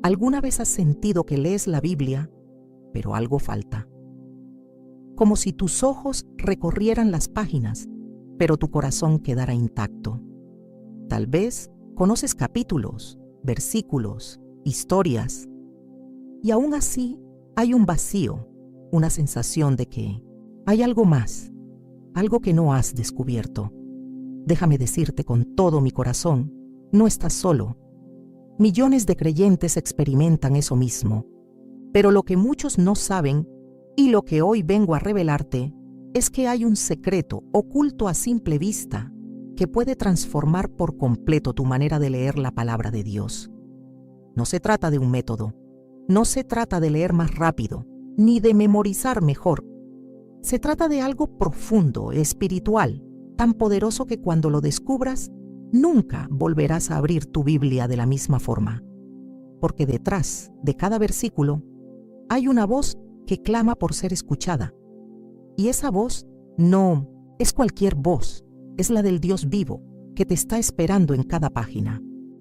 ¿Alguna vez has sentido que lees la Biblia, pero algo falta? Como si tus ojos recorrieran las páginas, pero tu corazón quedara intacto. Tal vez conoces capítulos, versículos, historias, y aún así hay un vacío, una sensación de que hay algo más, algo que no has descubierto. Déjame decirte con todo mi corazón, no estás solo. Millones de creyentes experimentan eso mismo, pero lo que muchos no saben y lo que hoy vengo a revelarte es que hay un secreto oculto a simple vista que puede transformar por completo tu manera de leer la palabra de Dios. No se trata de un método, no se trata de leer más rápido, ni de memorizar mejor. Se trata de algo profundo, espiritual, tan poderoso que cuando lo descubras, nunca volverás a abrir tu Biblia de la misma forma, porque detrás de cada versículo hay una voz que clama por ser escuchada. Y esa voz no es cualquier voz, es la del Dios vivo que te está esperando en cada página.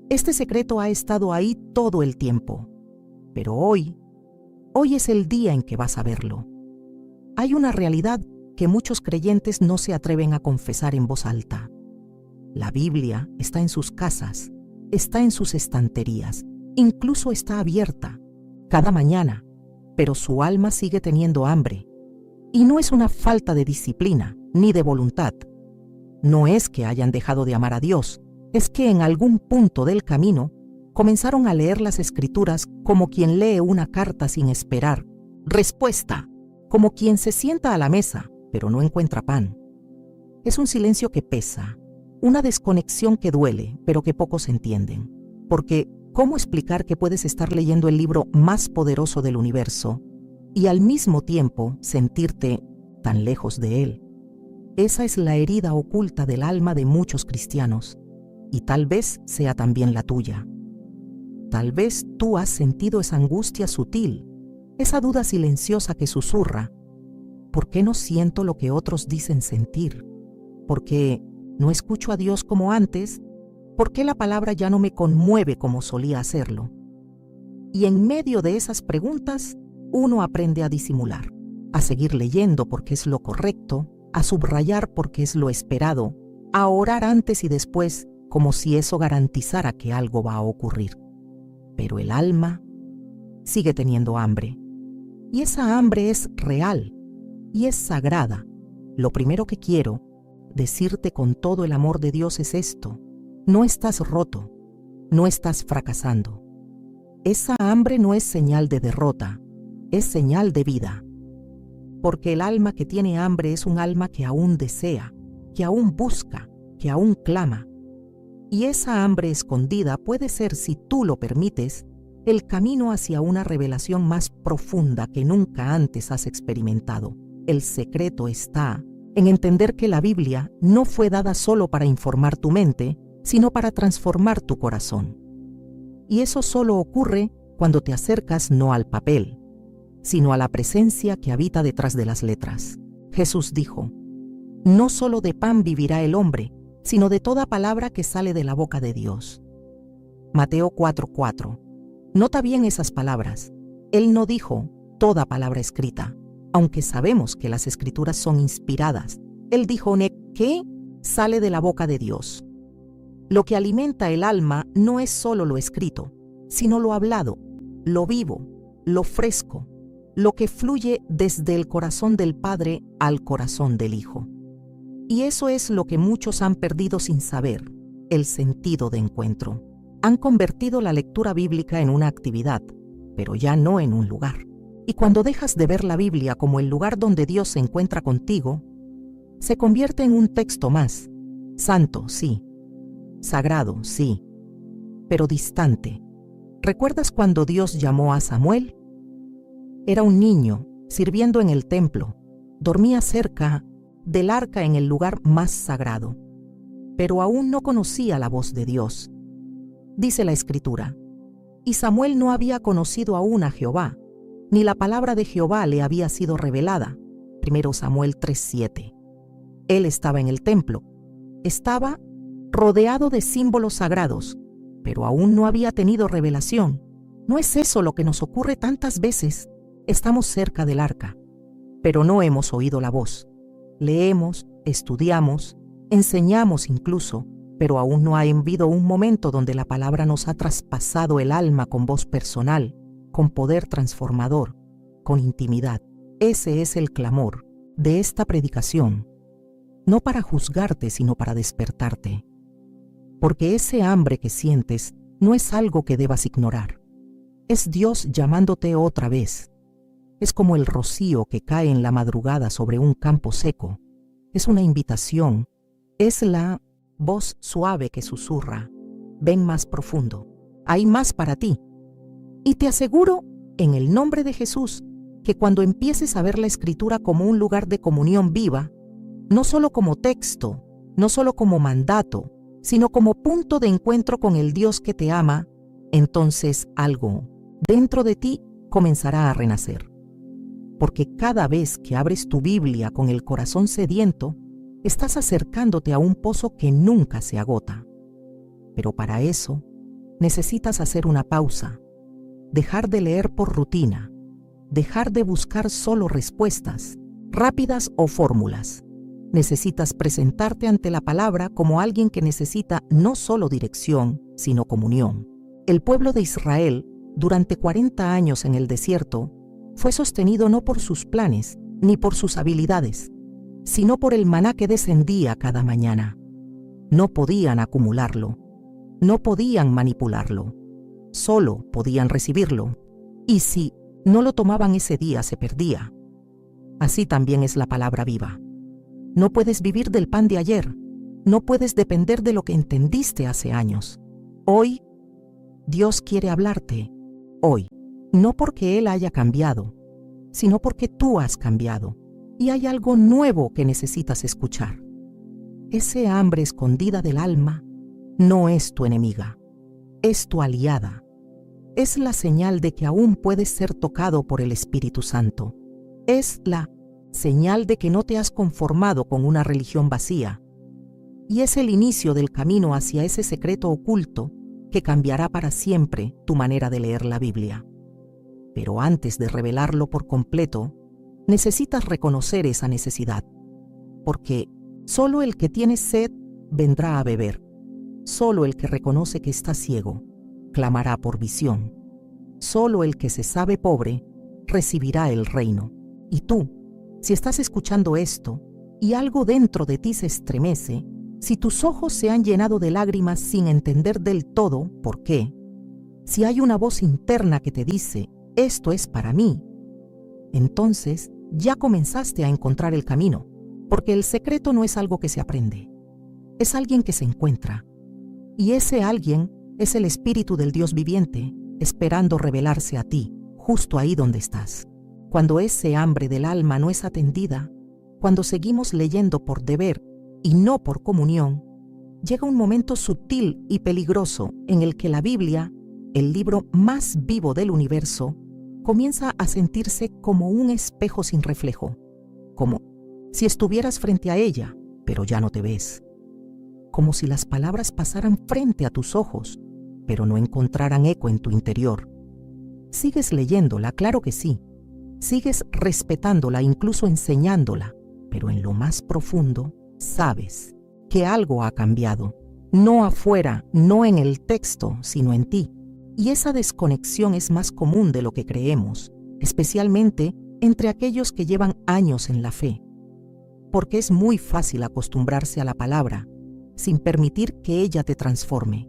Este secreto ha estado ahí todo el tiempo, pero hoy es el día en que vas a verlo. Hay una realidad que muchos creyentes no se atreven a confesar en voz alta. La Biblia está en sus casas, está en sus estanterías, incluso está abierta cada mañana, pero su alma sigue teniendo hambre. Y no es una falta de disciplina ni de voluntad. No es que hayan dejado de amar a Dios, es que en algún punto del camino comenzaron a leer las Escrituras como quien lee una carta sin esperar respuesta, como quien se sienta a la mesa, pero no encuentra pan. Es un silencio que pesa, una desconexión que duele, pero que pocos entienden. Porque, ¿cómo explicar que puedes estar leyendo el libro más poderoso del universo y al mismo tiempo sentirte tan lejos de él? Esa es la herida oculta del alma de muchos cristianos, y tal vez sea también la tuya. Tal vez tú has sentido esa angustia sutil, esa duda silenciosa que susurra: ¿por qué no siento lo que otros dicen sentir? ¿Por qué no escucho a Dios como antes? ¿Por qué la palabra ya no me conmueve como solía hacerlo? Y en medio de esas preguntas, uno aprende a disimular, a seguir leyendo porque es lo correcto, a subrayar porque es lo esperado, a orar antes y después como si eso garantizara que algo va a ocurrir. Pero el alma sigue teniendo hambre. Y esa hambre es real y es sagrada. Lo primero que quiero decirte con todo el amor de Dios es esto: no estás roto, no estás fracasando. Esa hambre no es señal de derrota, es señal de vida. Porque el alma que tiene hambre es un alma que aún desea, que aún busca, que aún clama. Y esa hambre escondida puede ser, si tú lo permites, el camino hacia una revelación más profunda que nunca antes has experimentado. El secreto está en entender que la Biblia no fue dada solo para informar tu mente, sino para transformar tu corazón. Y eso solo ocurre cuando te acercas no al papel, sino a la presencia que habita detrás de las letras. Jesús dijo: no solo de pan vivirá el hombre, sino de toda palabra que sale de la boca de Dios. Mateo 4:4. Nota bien esas palabras. Él no dijo toda palabra escrita, aunque sabemos que las Escrituras son inspiradas. Él dijo que sale de la boca de Dios. Lo que alimenta el alma no es solo lo escrito, sino lo hablado, lo vivo, lo fresco, lo que fluye desde el corazón del Padre al corazón del Hijo. Y eso es lo que muchos han perdido sin saber: el sentido de encuentro. Han convertido la lectura bíblica en una actividad, pero ya no en un lugar. Y cuando dejas de ver la Biblia como el lugar donde Dios se encuentra contigo, se convierte en un texto más. Santo, sí. Sagrado, sí. Pero distante. ¿Recuerdas cuando Dios llamó a Samuel? Era un niño, sirviendo en el templo. Dormía cerca del arca en el lugar más sagrado. Pero aún no conocía la voz de Dios. Dice la Escritura: y Samuel no había conocido aún a Jehová, ni la palabra de Jehová le había sido revelada. 1 Samuel 3:7. Él estaba en el templo, estaba rodeado de símbolos sagrados, pero aún no había tenido revelación. ¿No es eso lo que nos ocurre tantas veces? Estamos cerca del arca, pero no hemos oído la voz. Leemos, estudiamos, enseñamos incluso, pero aún no ha habido un momento donde la palabra nos ha traspasado el alma con voz personal, con poder transformador, con intimidad. Ese es el clamor de esta predicación, no para juzgarte, sino para despertarte. Porque ese hambre que sientes no es algo que debas ignorar. Es Dios llamándote otra vez. Es como el rocío que cae en la madrugada sobre un campo seco. Es una invitación. Es la voz suave que susurra. Ven más profundo. Hay más para ti. Y te aseguro, en el nombre de Jesús, que cuando empieces a ver la Escritura como un lugar de comunión viva, no solo como texto, no solo como mandato, sino como punto de encuentro con el Dios que te ama, entonces algo dentro de ti comenzará a renacer. Porque cada vez que abres tu Biblia con el corazón sediento, estás acercándote a un pozo que nunca se agota. Pero para eso, necesitas hacer una pausa, dejar de leer por rutina, dejar de buscar solo respuestas, rápidas o fórmulas. Necesitas presentarte ante la palabra como alguien que necesita no solo dirección, sino comunión. El pueblo de Israel, durante 40 años en el desierto, fue sostenido no por sus planes ni por sus habilidades, sino por el maná que descendía cada mañana. No podían acumularlo, no podían manipularlo, solo podían recibirlo, y si no lo tomaban ese día se perdía. Así también es la palabra viva. No puedes vivir del pan de ayer, no puedes depender de lo que entendiste hace años. Hoy, Dios quiere hablarte, hoy, no porque Él haya cambiado, sino porque tú has cambiado y hay algo nuevo que necesitas escuchar. Ese hambre escondida del alma no es tu enemiga, es tu aliada. Es la señal de que aún puedes ser tocado por el Espíritu Santo. Es la señal de que no te has conformado con una religión vacía. Y es el inicio del camino hacia ese secreto oculto que cambiará para siempre tu manera de leer la Biblia. Pero antes de revelarlo por completo, necesitas reconocer esa necesidad. Porque solo el que tiene sed vendrá a beber. Solo el que reconoce que está ciego clamará por visión. Solo el que se sabe pobre recibirá el reino. Y tú, si estás escuchando esto y algo dentro de ti se estremece, si tus ojos se han llenado de lágrimas sin entender del todo por qué, si hay una voz interna que te dice, esto es para mí, entonces ya comenzaste a encontrar el camino, porque el secreto no es algo que se aprende, es alguien que se encuentra. Y ese alguien es el Espíritu del Dios viviente, esperando revelarse a ti, justo ahí donde estás. Cuando ese hambre del alma no es atendida, cuando seguimos leyendo por deber y no por comunión, llega un momento sutil y peligroso en el que la Biblia, el libro más vivo del universo, comienza a sentirse como un espejo sin reflejo, como si estuvieras frente a ella, pero ya no te ves, como si las palabras pasaran frente a tus ojos, pero no encontraran eco en tu interior. Sigues leyéndola, claro que sí. Sigues respetándola, incluso enseñándola, pero en lo más profundo sabes que algo ha cambiado, no afuera, no en el texto, sino en ti. Y esa desconexión es más común de lo que creemos, especialmente entre aquellos que llevan años en la fe, porque es muy fácil acostumbrarse a la palabra sin permitir que ella te transforme.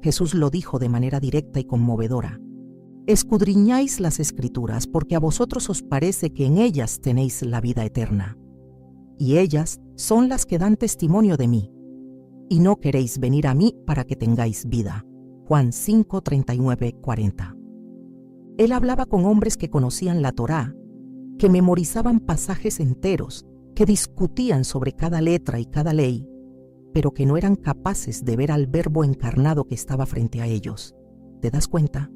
Jesús lo dijo de manera directa y conmovedora. Escudriñáis las Escrituras porque a vosotros os parece que en ellas tenéis la vida eterna. Y ellas son las que dan testimonio de mí. Y no queréis venir a mí para que tengáis vida. Juan 5, 39, 40. Él hablaba con hombres que conocían la Torá, que memorizaban pasajes enteros, que discutían sobre cada letra y cada ley, pero que no eran capaces de ver al Verbo encarnado que estaba frente a ellos. ¿Te das cuenta?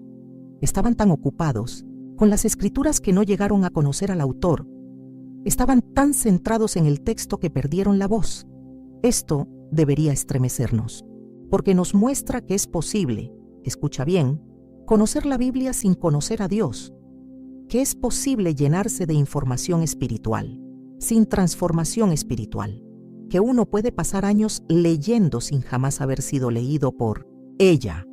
Estaban tan ocupados con las Escrituras que no llegaron a conocer al autor. Estaban tan centrados en el texto que perdieron la voz. Esto debería estremecernos, porque nos muestra que es posible, escucha bien, conocer la Biblia sin conocer a Dios, que es posible llenarse de información espiritual, sin transformación espiritual, que uno puede pasar años leyendo sin jamás haber sido leído por ella.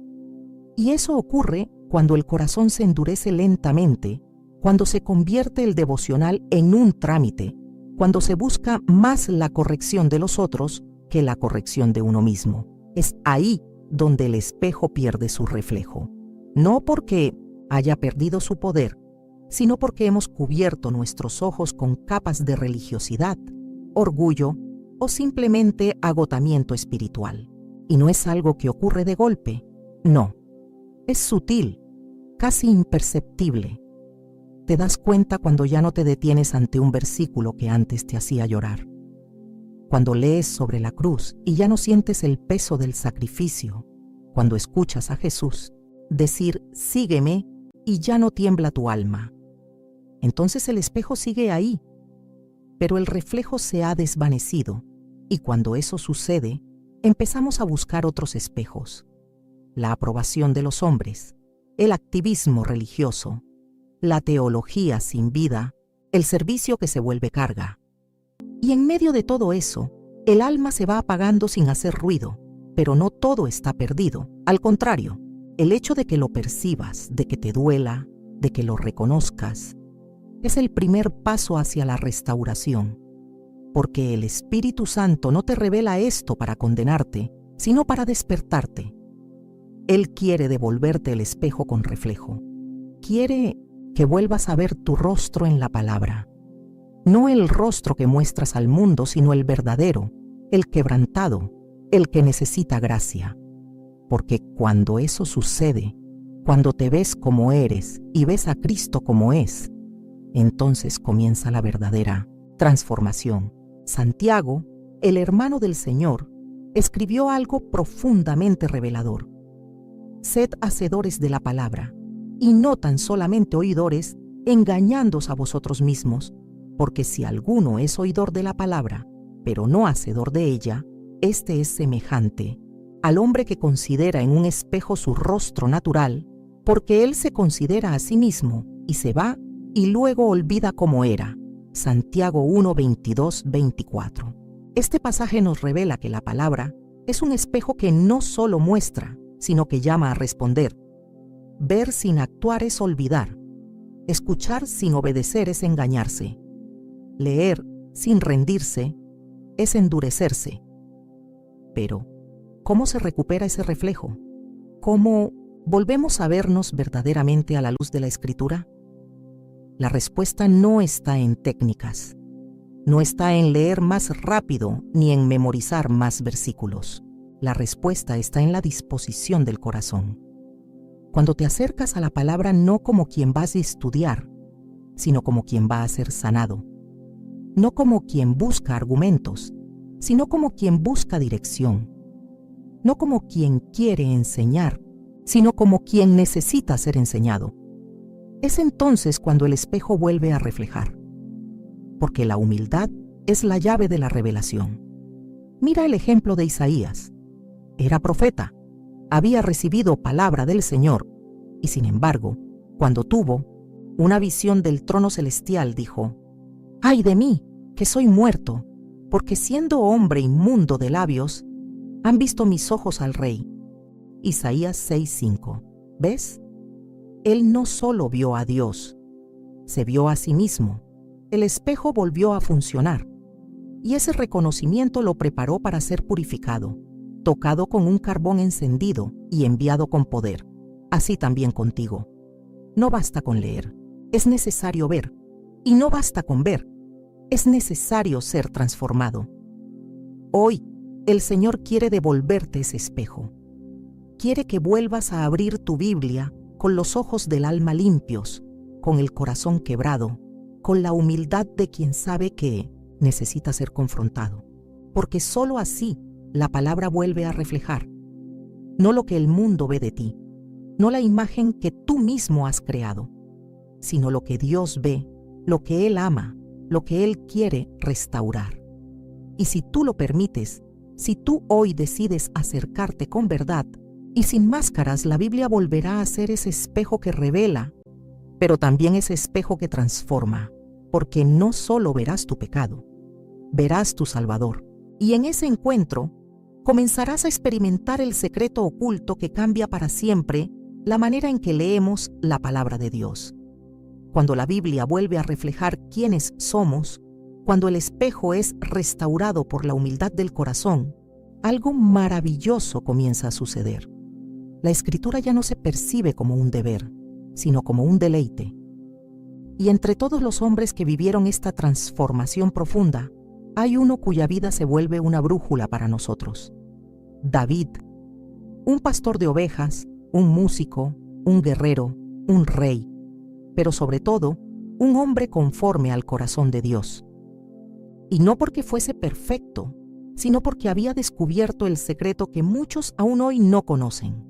Y eso ocurre cuando el corazón se endurece lentamente, cuando se convierte el devocional en un trámite, cuando se busca más la corrección de los otros que la corrección de uno mismo. Es ahí donde el espejo pierde su reflejo. No porque haya perdido su poder, sino porque hemos cubierto nuestros ojos con capas de religiosidad, orgullo o simplemente agotamiento espiritual. Y no es algo que ocurre de golpe, no. Es sutil, casi imperceptible. Te das cuenta cuando ya no te detienes ante un versículo que antes te hacía llorar. Cuando lees sobre la cruz y ya no sientes el peso del sacrificio. Cuando escuchas a Jesús decir, sígueme, y ya no tiembla tu alma. Entonces el espejo sigue ahí, pero el reflejo se ha desvanecido, y cuando eso sucede, empezamos a buscar otros espejos. La aprobación de los hombres, el activismo religioso, la teología sin vida, el servicio que se vuelve carga. Y en medio de todo eso, el alma se va apagando sin hacer ruido, pero no todo está perdido. Al contrario, el hecho de que lo percibas, de que te duela, de que lo reconozcas, es el primer paso hacia la restauración, porque el Espíritu Santo no te revela esto para condenarte, sino para despertarte. Él quiere devolverte el espejo con reflejo. Quiere que vuelvas a ver tu rostro en la palabra. No el rostro que muestras al mundo, sino el verdadero, el quebrantado, el que necesita gracia. Porque cuando eso sucede, cuando te ves como eres y ves a Cristo como es, entonces comienza la verdadera transformación. Santiago, el hermano del Señor, escribió algo profundamente revelador. Sed hacedores de la palabra, y no tan solamente oidores, engañándoos a vosotros mismos, porque si alguno es oidor de la palabra, pero no hacedor de ella, este es semejante al hombre que considera en un espejo su rostro natural, porque él se considera a sí mismo, y se va, y luego olvida cómo era. Santiago 1, 22, 24. Este pasaje nos revela que la palabra es un espejo que no solo muestra, sino que llama a responder. Ver sin actuar es olvidar. Escuchar sin obedecer es engañarse. Leer sin rendirse es endurecerse. Pero, ¿cómo se recupera ese reflejo? ¿Cómo volvemos a vernos verdaderamente a la luz de la Escritura? La respuesta no está en técnicas, no está en leer más rápido ni en memorizar más versículos. La respuesta está en la disposición del corazón. Cuando te acercas a la palabra no como quien vas a estudiar, sino como quien va a ser sanado. No como quien busca argumentos, sino como quien busca dirección. No como quien quiere enseñar, sino como quien necesita ser enseñado. Es entonces cuando el espejo vuelve a reflejar, porque la humildad es la llave de la revelación. Mira el ejemplo de Isaías. Era profeta, había recibido palabra del Señor, y sin embargo, cuando tuvo una visión del trono celestial, dijo: ¡Ay de mí, que soy muerto! Porque siendo hombre inmundo de labios, han visto mis ojos al Rey. Isaías 6:5. ¿Ves? Él no solo vio a Dios, se vio a sí mismo. El espejo volvió a funcionar, y ese reconocimiento lo preparó para ser purificado, tocado con un carbón encendido y enviado con poder. Así también contigo. No basta con leer, es necesario ver. Y no basta con ver, es necesario ser transformado. Hoy, el Señor quiere devolverte ese espejo. Quiere que vuelvas a abrir tu Biblia con los ojos del alma limpios, con el corazón quebrado, con la humildad de quien sabe que necesita ser confrontado. Porque sólo así la palabra vuelve a reflejar, no lo que el mundo ve de ti, no la imagen que tú mismo has creado, sino lo que Dios ve, lo que Él ama, lo que Él quiere restaurar. Y si tú lo permites, si tú hoy decides acercarte con verdad Y sin máscaras, la Biblia volverá a ser ese espejo que revela, pero también ese espejo que transforma, porque no solo verás tu pecado, verás tu Salvador. Y en ese encuentro, comenzarás a experimentar el secreto oculto que cambia para siempre la manera en que leemos la palabra de Dios. Cuando la Biblia vuelve a reflejar quiénes somos, cuando el espejo es restaurado por la humildad del corazón, algo maravilloso comienza a suceder. La Escritura ya no se percibe como un deber, sino como un deleite. Y entre todos los hombres que vivieron esta transformación profunda, hay uno cuya vida se vuelve una brújula para nosotros. David, un pastor de ovejas, un músico, un guerrero, un rey, pero sobre todo, un hombre conforme al corazón de Dios. Y no porque fuese perfecto, sino porque había descubierto el secreto que muchos aún hoy no conocen.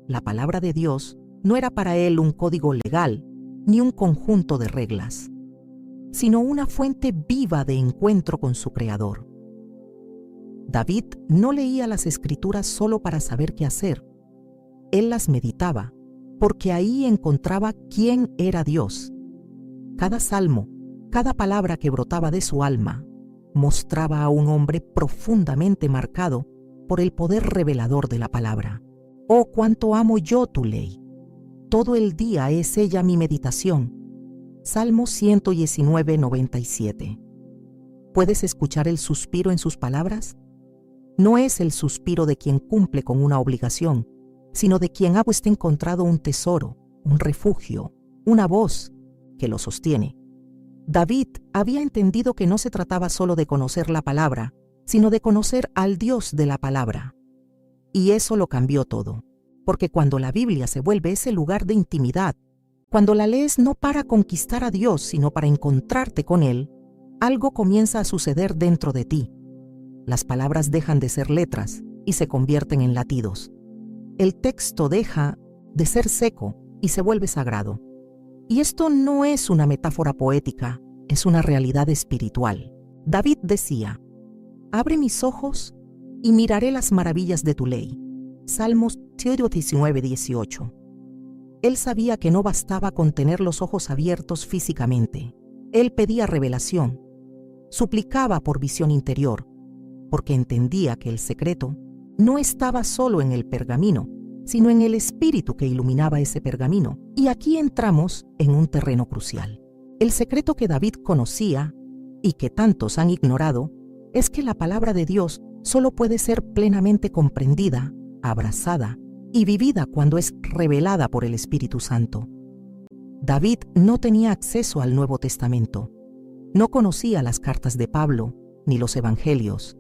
La palabra de Dios no era para él un código legal, ni un conjunto de reglas, sino una fuente viva de encuentro con su Creador. David no leía las Escrituras solo para saber qué hacer. Él las meditaba, porque ahí encontraba quién era Dios. Cada salmo, cada palabra que brotaba de su alma, mostraba a un hombre profundamente marcado por el poder revelador de la palabra. Oh, cuánto amo yo tu ley. Todo el día es ella mi meditación. Salmo 119, 97. ¿Puedes escuchar el suspiro en sus palabras? No es el suspiro de quien cumple con una obligación, sino de quien ha encontrado un tesoro, un refugio, una voz que lo sostiene. David había entendido que no se trataba solo de conocer la palabra, sino de conocer al Dios de la palabra. Y eso lo cambió todo, porque cuando la Biblia se vuelve ese lugar de intimidad, cuando la lees no para conquistar a Dios, sino para encontrarte con Él, algo comienza a suceder dentro de ti. Las palabras dejan de ser letras y se convierten en latidos. El texto deja de ser seco y se vuelve sagrado. Y esto no es una metáfora poética, es una realidad espiritual. David decía: abre mis ojos y miraré las maravillas de tu ley. Salmos 119, 18. Él sabía que no bastaba con tener los ojos abiertos físicamente. Él pedía revelación, suplicaba por visión interior, porque entendía que el secreto no estaba solo en el pergamino, sino en el espíritu que iluminaba ese pergamino. Y aquí entramos en un terreno crucial. El secreto que David conocía, y que tantos han ignorado, es que la palabra de Dios solo puede ser plenamente comprendida, abrazada y vivida cuando es revelada por el Espíritu Santo. David no tenía acceso al Nuevo Testamento, no conocía las cartas de Pablo ni los evangelios,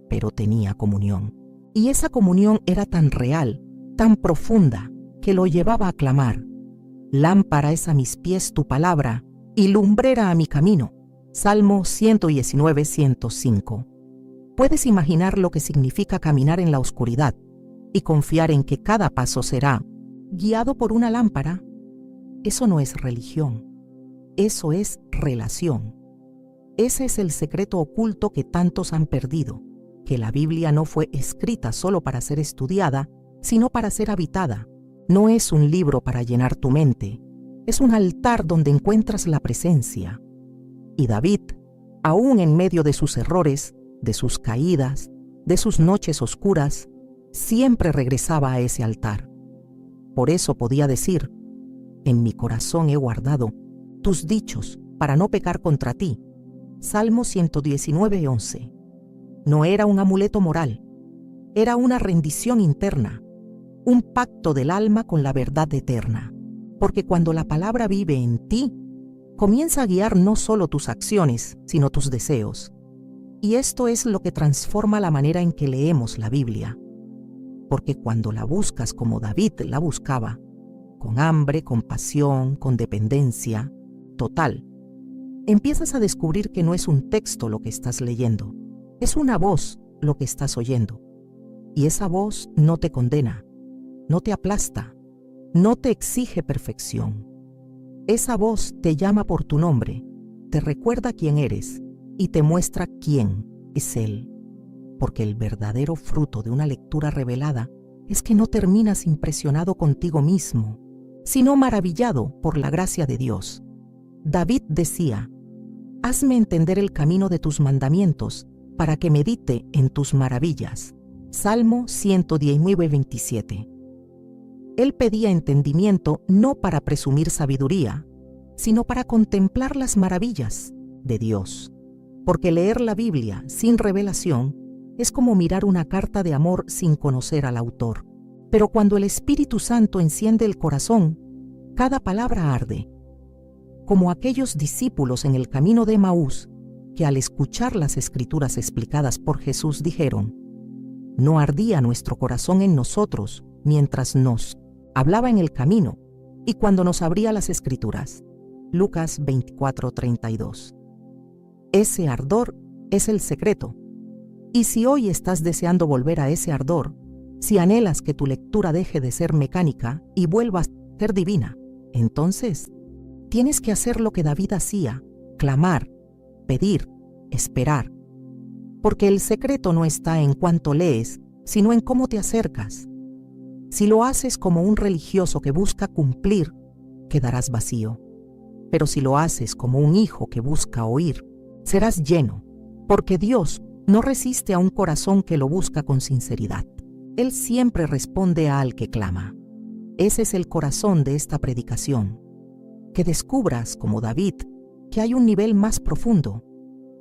pero tenía comunión. Y esa comunión era tan real, tan profunda, que lo llevaba a clamar: lámpara es a mis pies tu palabra y lumbrera a mi camino. Salmo 119, 105. Puedes imaginar lo que significa caminar en la oscuridad y confiar en que cada paso será guiado por una lámpara. Eso no es religión, eso es relación. Ese es el secreto oculto que tantos han perdido, que la Biblia no fue escrita solo para ser estudiada, sino para ser habitada. No es un libro para llenar tu mente, es un altar donde encuentras la presencia. Y David, aún en medio de sus errores, de sus caídas, de sus noches oscuras, siempre regresaba a ese altar. Por eso podía decir: en mi corazón he guardado tus dichos para no pecar contra ti. Salmo 119, 11. No era un amuleto moral, era una rendición interna, un pacto del alma con la verdad eterna. Porque cuando la palabra vive en ti, comienza a guiar no solo tus acciones, sino tus deseos. Y esto es lo que transforma la manera en que leemos la Biblia. Porque cuando la buscas como David la buscaba, con hambre, con pasión, con dependencia total, empiezas a descubrir que no es un texto lo que estás leyendo, es una voz lo que estás oyendo. Y esa voz no te condena, no te aplasta, no te exige perfección. Esa voz te llama por tu nombre, te recuerda quién eres y te muestra quién es Él. Porque el verdadero fruto de una lectura revelada es que no terminas impresionado contigo mismo, sino maravillado por la gracia de Dios. David decía: «Hazme entender el camino de tus mandamientos, para que medite en tus maravillas». Salmo 119:27. Él pedía entendimiento no para presumir sabiduría, sino para contemplar las maravillas de Dios. Porque leer la Biblia sin revelación es como mirar una carta de amor sin conocer al autor. Pero cuando el Espíritu Santo enciende el corazón, cada palabra arde. Como aquellos discípulos en el camino de Emaús, que al escuchar las Escrituras explicadas por Jesús dijeron: «No ardía nuestro corazón en nosotros mientras nos hablaba en el camino y cuando nos abría las Escrituras». Lucas 24:32. Ese ardor es el secreto. Y si hoy estás deseando volver a ese ardor, si anhelas que tu lectura deje de ser mecánica y vuelva a ser divina, entonces tienes que hacer lo que David hacía: clamar, pedir, esperar. Porque el secreto no está en cuánto lees, sino en cómo te acercas. Si lo haces como un religioso que busca cumplir, quedarás vacío. Pero si lo haces como un hijo que busca oír, serás lleno, porque Dios no resiste a un corazón que lo busca con sinceridad. Él siempre responde al que clama. Ese es el corazón de esta predicación. Que descubras, como David, que hay un nivel más profundo,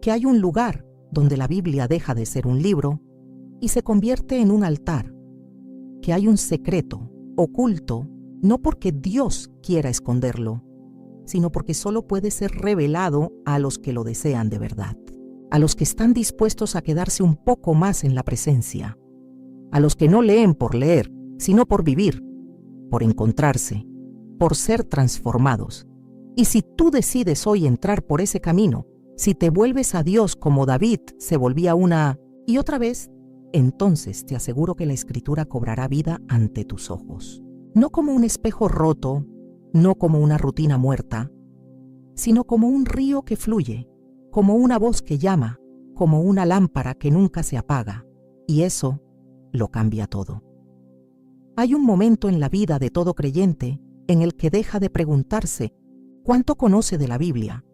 que hay un lugar donde la Biblia deja de ser un libro y se convierte en un altar, que hay un secreto oculto, no porque Dios quiera esconderlo, sino porque solo puede ser revelado a los que lo desean de verdad, a los que están dispuestos a quedarse un poco más en la presencia, a los que no leen por leer, sino por vivir, por encontrarse, por ser transformados. Y si tú decides hoy entrar por ese camino, si te vuelves a Dios como David se volvía una y otra vez, entonces te aseguro que la Escritura cobrará vida ante tus ojos. No como un espejo roto, no como una rutina muerta, sino como un río que fluye, como una voz que llama, como una lámpara que nunca se apaga. Y eso lo cambia todo. Hay un momento en la vida de todo creyente en el que deja de preguntarse cuánto conoce de la Biblia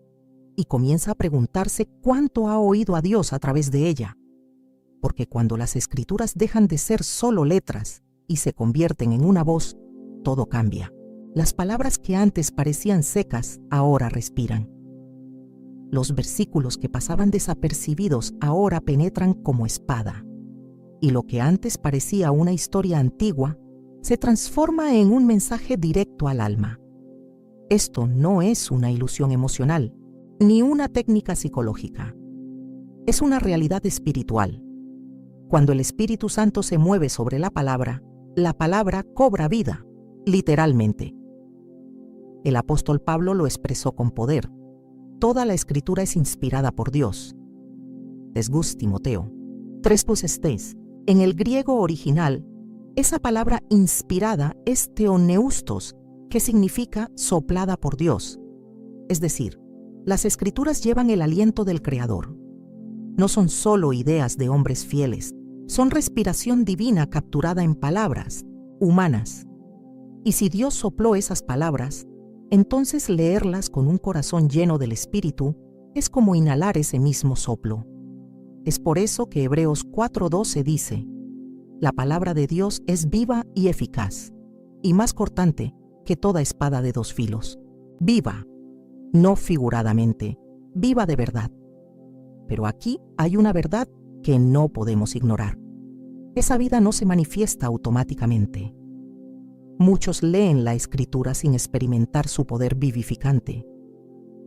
y comienza a preguntarse cuánto ha oído a Dios a través de ella. Porque cuando las Escrituras dejan de ser solo letras y se convierten en una voz, todo cambia. Las palabras que antes parecían secas ahora respiran. Los versículos que pasaban desapercibidos ahora penetran como espada. Y lo que antes parecía una historia antigua se transforma en un mensaje directo al alma. Esto no es una ilusión emocional, ni una técnica psicológica. Es una realidad espiritual. Cuando el Espíritu Santo se mueve sobre la palabra cobra vida, literalmente. El apóstol Pablo lo expresó con poder. Toda la Escritura es inspirada por Dios. Desgus Timoteo 3:6. En el griego original, esa palabra inspirada es theoneustos, que significa soplada por Dios. Es decir, las Escrituras llevan el aliento del Creador. No son solo ideas de hombres fieles, son respiración divina capturada en palabras humanas. Y si Dios sopló esas palabras, entonces leerlas con un corazón lleno del Espíritu es como inhalar ese mismo soplo. Es por eso que Hebreos 4:12 dice: la palabra de Dios es viva y eficaz, y más cortante que toda espada de dos filos. Viva, no figuradamente, viva de verdad. Pero aquí hay una verdad que no podemos ignorar. Esa vida no se manifiesta automáticamente. Muchos leen la Escritura sin experimentar su poder vivificante,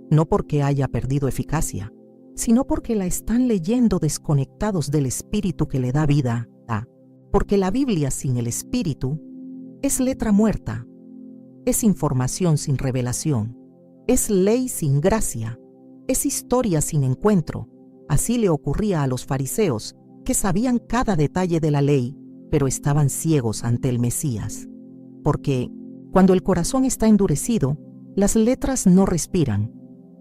no porque haya perdido eficacia, sino porque la están leyendo desconectados del Espíritu que le da vida. Porque la Biblia sin el Espíritu es letra muerta, es información sin revelación, es ley sin gracia, es historia sin encuentro. Así le ocurría a los fariseos, que sabían cada detalle de la ley, pero estaban ciegos ante el Mesías. Porque cuando el corazón está endurecido, las letras no respiran,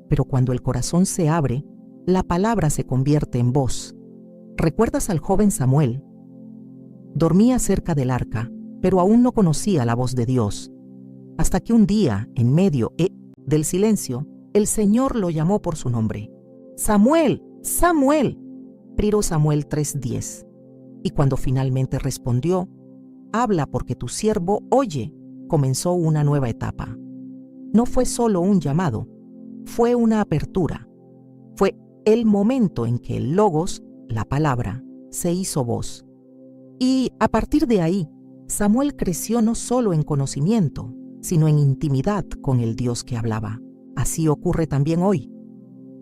pero cuando el corazón se abre, la palabra se convierte en voz. ¿Recuerdas al joven Samuel? Dormía cerca del arca, pero aún no conocía la voz de Dios. Hasta que un día, en medio del silencio, el Señor lo llamó por su nombre. ¡Samuel! ¡Samuel! 1 Samuel 3:10. Y cuando finalmente respondió, habla porque tu siervo oye, comenzó una nueva etapa. No fue solo un llamado, fue una apertura. Fue el momento en que el Logos, la palabra, se hizo voz. Y a partir de ahí, Samuel creció no solo en conocimiento, sino en intimidad con el Dios que hablaba. Así ocurre también hoy.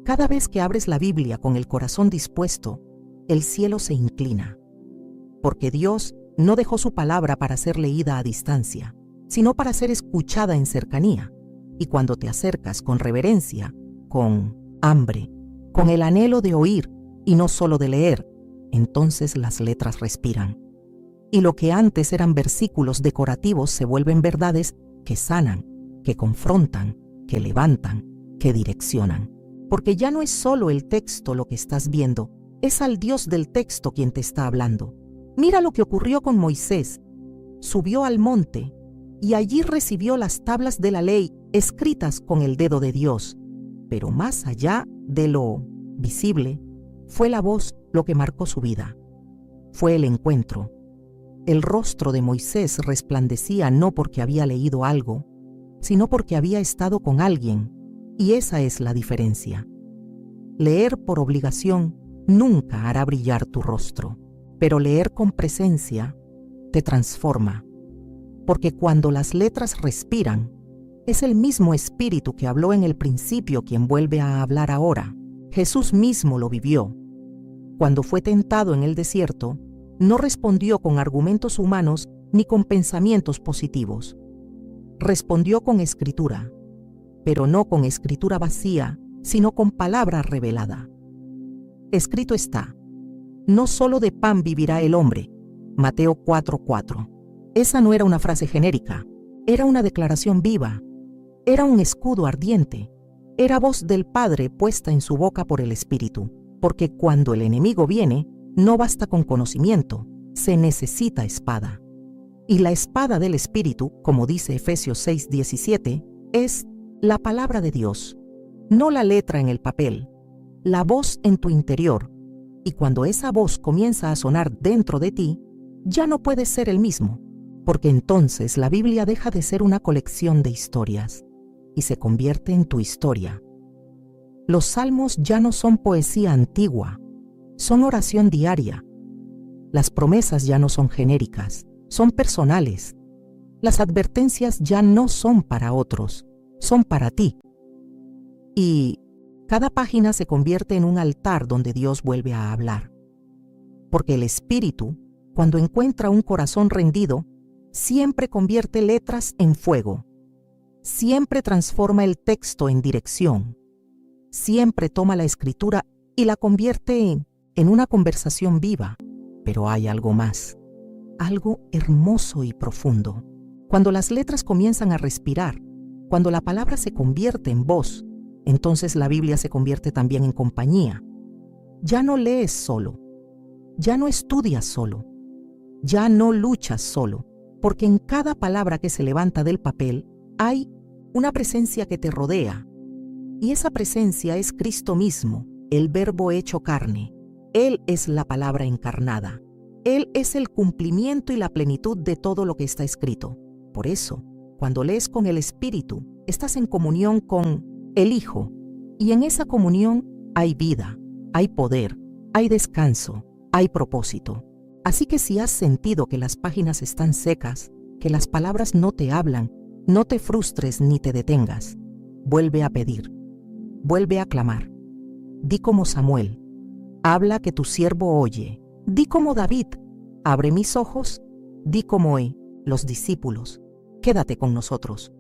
Cada vez que abres la Biblia con el corazón dispuesto, el cielo se inclina. Porque Dios no dejó su palabra para ser leída a distancia, sino para ser escuchada en cercanía. Y cuando te acercas con reverencia, con hambre, con el anhelo de oír y no solo de leer, entonces las letras respiran. Y lo que antes eran versículos decorativos se vuelven verdades que sanan, que confrontan, que levantan, que direccionan. Porque ya no es solo el texto lo que estás viendo, es al Dios del texto quien te está hablando. Mira lo que ocurrió con Moisés. Subió al monte y allí recibió las tablas de la ley escritas con el dedo de Dios. Pero más allá de lo visible, fue la voz lo que marcó su vida. Fue el encuentro. El rostro de Moisés resplandecía no porque había leído algo, sino porque había estado con alguien, y esa es la diferencia. Leer por obligación nunca hará brillar tu rostro, pero leer con presencia te transforma, porque cuando las letras respiran, es el mismo Espíritu que habló en el principio quien vuelve a hablar ahora. Jesús mismo lo vivió. Cuando fue tentado en el desierto, no respondió con argumentos humanos ni con pensamientos positivos. Respondió con escritura, pero no con escritura vacía, sino con palabra revelada. Escrito está: no solo de pan vivirá el hombre. Mateo 4:4. Esa no era una frase genérica, era una declaración viva, era un escudo ardiente, era voz del Padre puesta en su boca por el Espíritu, porque cuando el enemigo viene, no basta con conocimiento, se necesita espada. Y la espada del Espíritu, como dice Efesios 6:17, es la palabra de Dios, no la letra en el papel, la voz en tu interior. Y cuando esa voz comienza a sonar dentro de ti, ya no puedes ser el mismo, porque entonces la Biblia deja de ser una colección de historias y se convierte en tu historia. Los salmos ya no son poesía antigua, son oración diaria. Las promesas ya no son genéricas, son personales. Las advertencias ya no son para otros, son para ti. Y cada página se convierte en un altar donde Dios vuelve a hablar. Porque el Espíritu, cuando encuentra un corazón rendido, siempre convierte letras en fuego. Siempre transforma el texto en dirección. Siempre toma la escritura y la convierte en una conversación viva. Pero hay algo más, algo hermoso y profundo. Cuando las letras comienzan a respirar, cuando la palabra se convierte en voz, entonces la Biblia se convierte también en compañía. Ya no lees solo, ya no estudias solo, ya no luchas solo, porque en cada palabra que se levanta del papel hay una presencia que te rodea. Y esa presencia es Cristo mismo, el Verbo hecho carne. Él es la palabra encarnada. Él es el cumplimiento y la plenitud de todo lo que está escrito. Por eso, cuando lees con el Espíritu, estás en comunión con el Hijo. Y en esa comunión hay vida, hay poder, hay descanso, hay propósito. Así que si has sentido que las páginas están secas, que las palabras no te hablan, no te frustres ni te detengas. Vuelve a pedir, vuelve a clamar. Di como Samuel: habla que tu siervo oye. Di como David: abre mis ojos. Di como los discípulos: quédate con nosotros.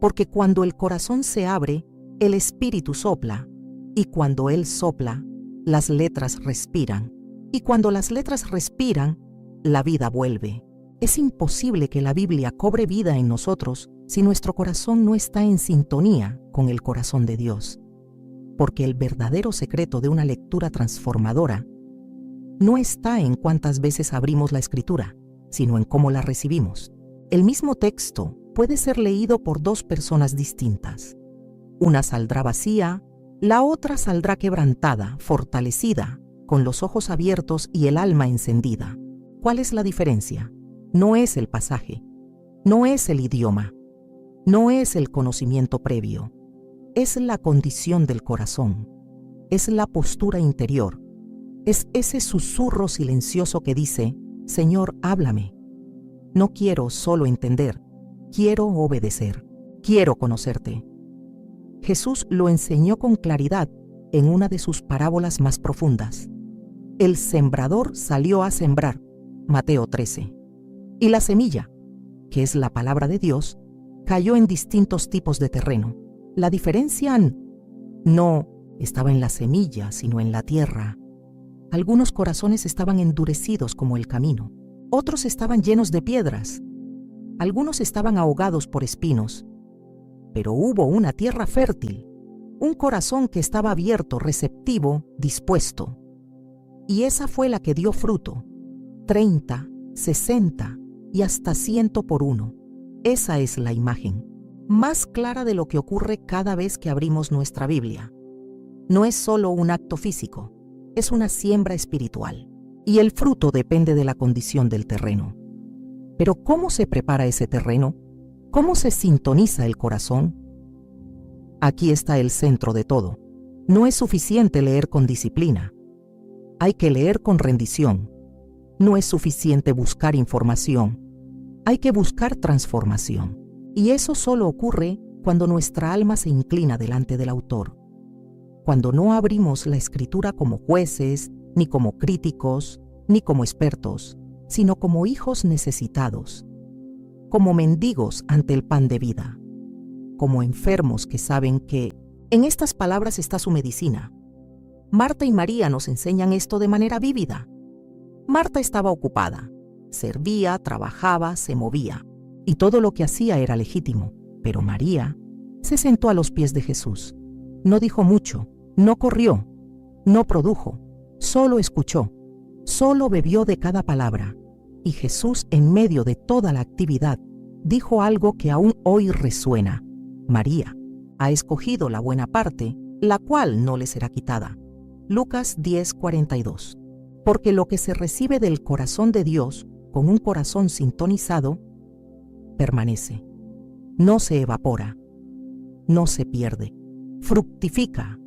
Porque cuando el corazón se abre, el Espíritu sopla. Y cuando Él sopla, las letras respiran. Y cuando las letras respiran, la vida vuelve. Es imposible que la Biblia cobre vida en nosotros si nuestro corazón no está en sintonía con el corazón de Dios. Porque el verdadero secreto de una lectura transformadora no está en cuántas veces abrimos la Escritura, sino en cómo la recibimos. El mismo texto puede ser leído por dos personas distintas. Una saldrá vacía, la otra saldrá quebrantada, fortalecida, con los ojos abiertos y el alma encendida. ¿Cuál es la diferencia? No es el pasaje, no es el idioma, no es el conocimiento previo, es la condición del corazón, es la postura interior, es ese susurro silencioso que dice: Señor, háblame. No quiero solo entender, quiero obedecer, quiero conocerte. Jesús lo enseñó con claridad en una de sus parábolas más profundas. El sembrador salió a sembrar, Mateo 13. Y la semilla, que es la palabra de Dios, cayó en distintos tipos de terreno. La diferencia no estaba en la semilla, sino en la tierra. Algunos corazones estaban endurecidos como el camino, otros estaban llenos de piedras, algunos estaban ahogados por espinos, pero hubo una tierra fértil, un corazón que estaba abierto, receptivo, dispuesto. Y esa fue la que dio fruto, 30, 60 y hasta 100 por uno. Esa es la imagen más clara de lo que ocurre cada vez que abrimos nuestra Biblia. No es solo un acto físico, es una siembra espiritual. Y el fruto depende de la condición del terreno. Pero ¿cómo se prepara ese terreno? ¿Cómo se sintoniza el corazón? Aquí está el centro de todo. No es suficiente leer con disciplina. Hay que leer con rendición. No es suficiente buscar información. Hay que buscar transformación. Y eso solo ocurre cuando nuestra alma se inclina delante del autor. Cuando no abrimos la escritura como jueces, ni como críticos, ni como expertos, sino como hijos necesitados, como mendigos ante el pan de vida, como enfermos que saben que en estas palabras está su medicina. Marta y María nos enseñan esto de manera vívida. Marta estaba ocupada, servía, trabajaba, se movía, y todo lo que hacía era legítimo, pero María se sentó a los pies de Jesús. No dijo mucho, no corrió, no produjo, solo escuchó, solo bebió de cada palabra. Y Jesús, en medio de toda la actividad, dijo algo que aún hoy resuena: María ha escogido la buena parte, la cual no le será quitada. Lucas 10:42. Porque lo que se recibe del corazón de Dios, con un corazón sintonizado, permanece, no se evapora, no se pierde, fructifica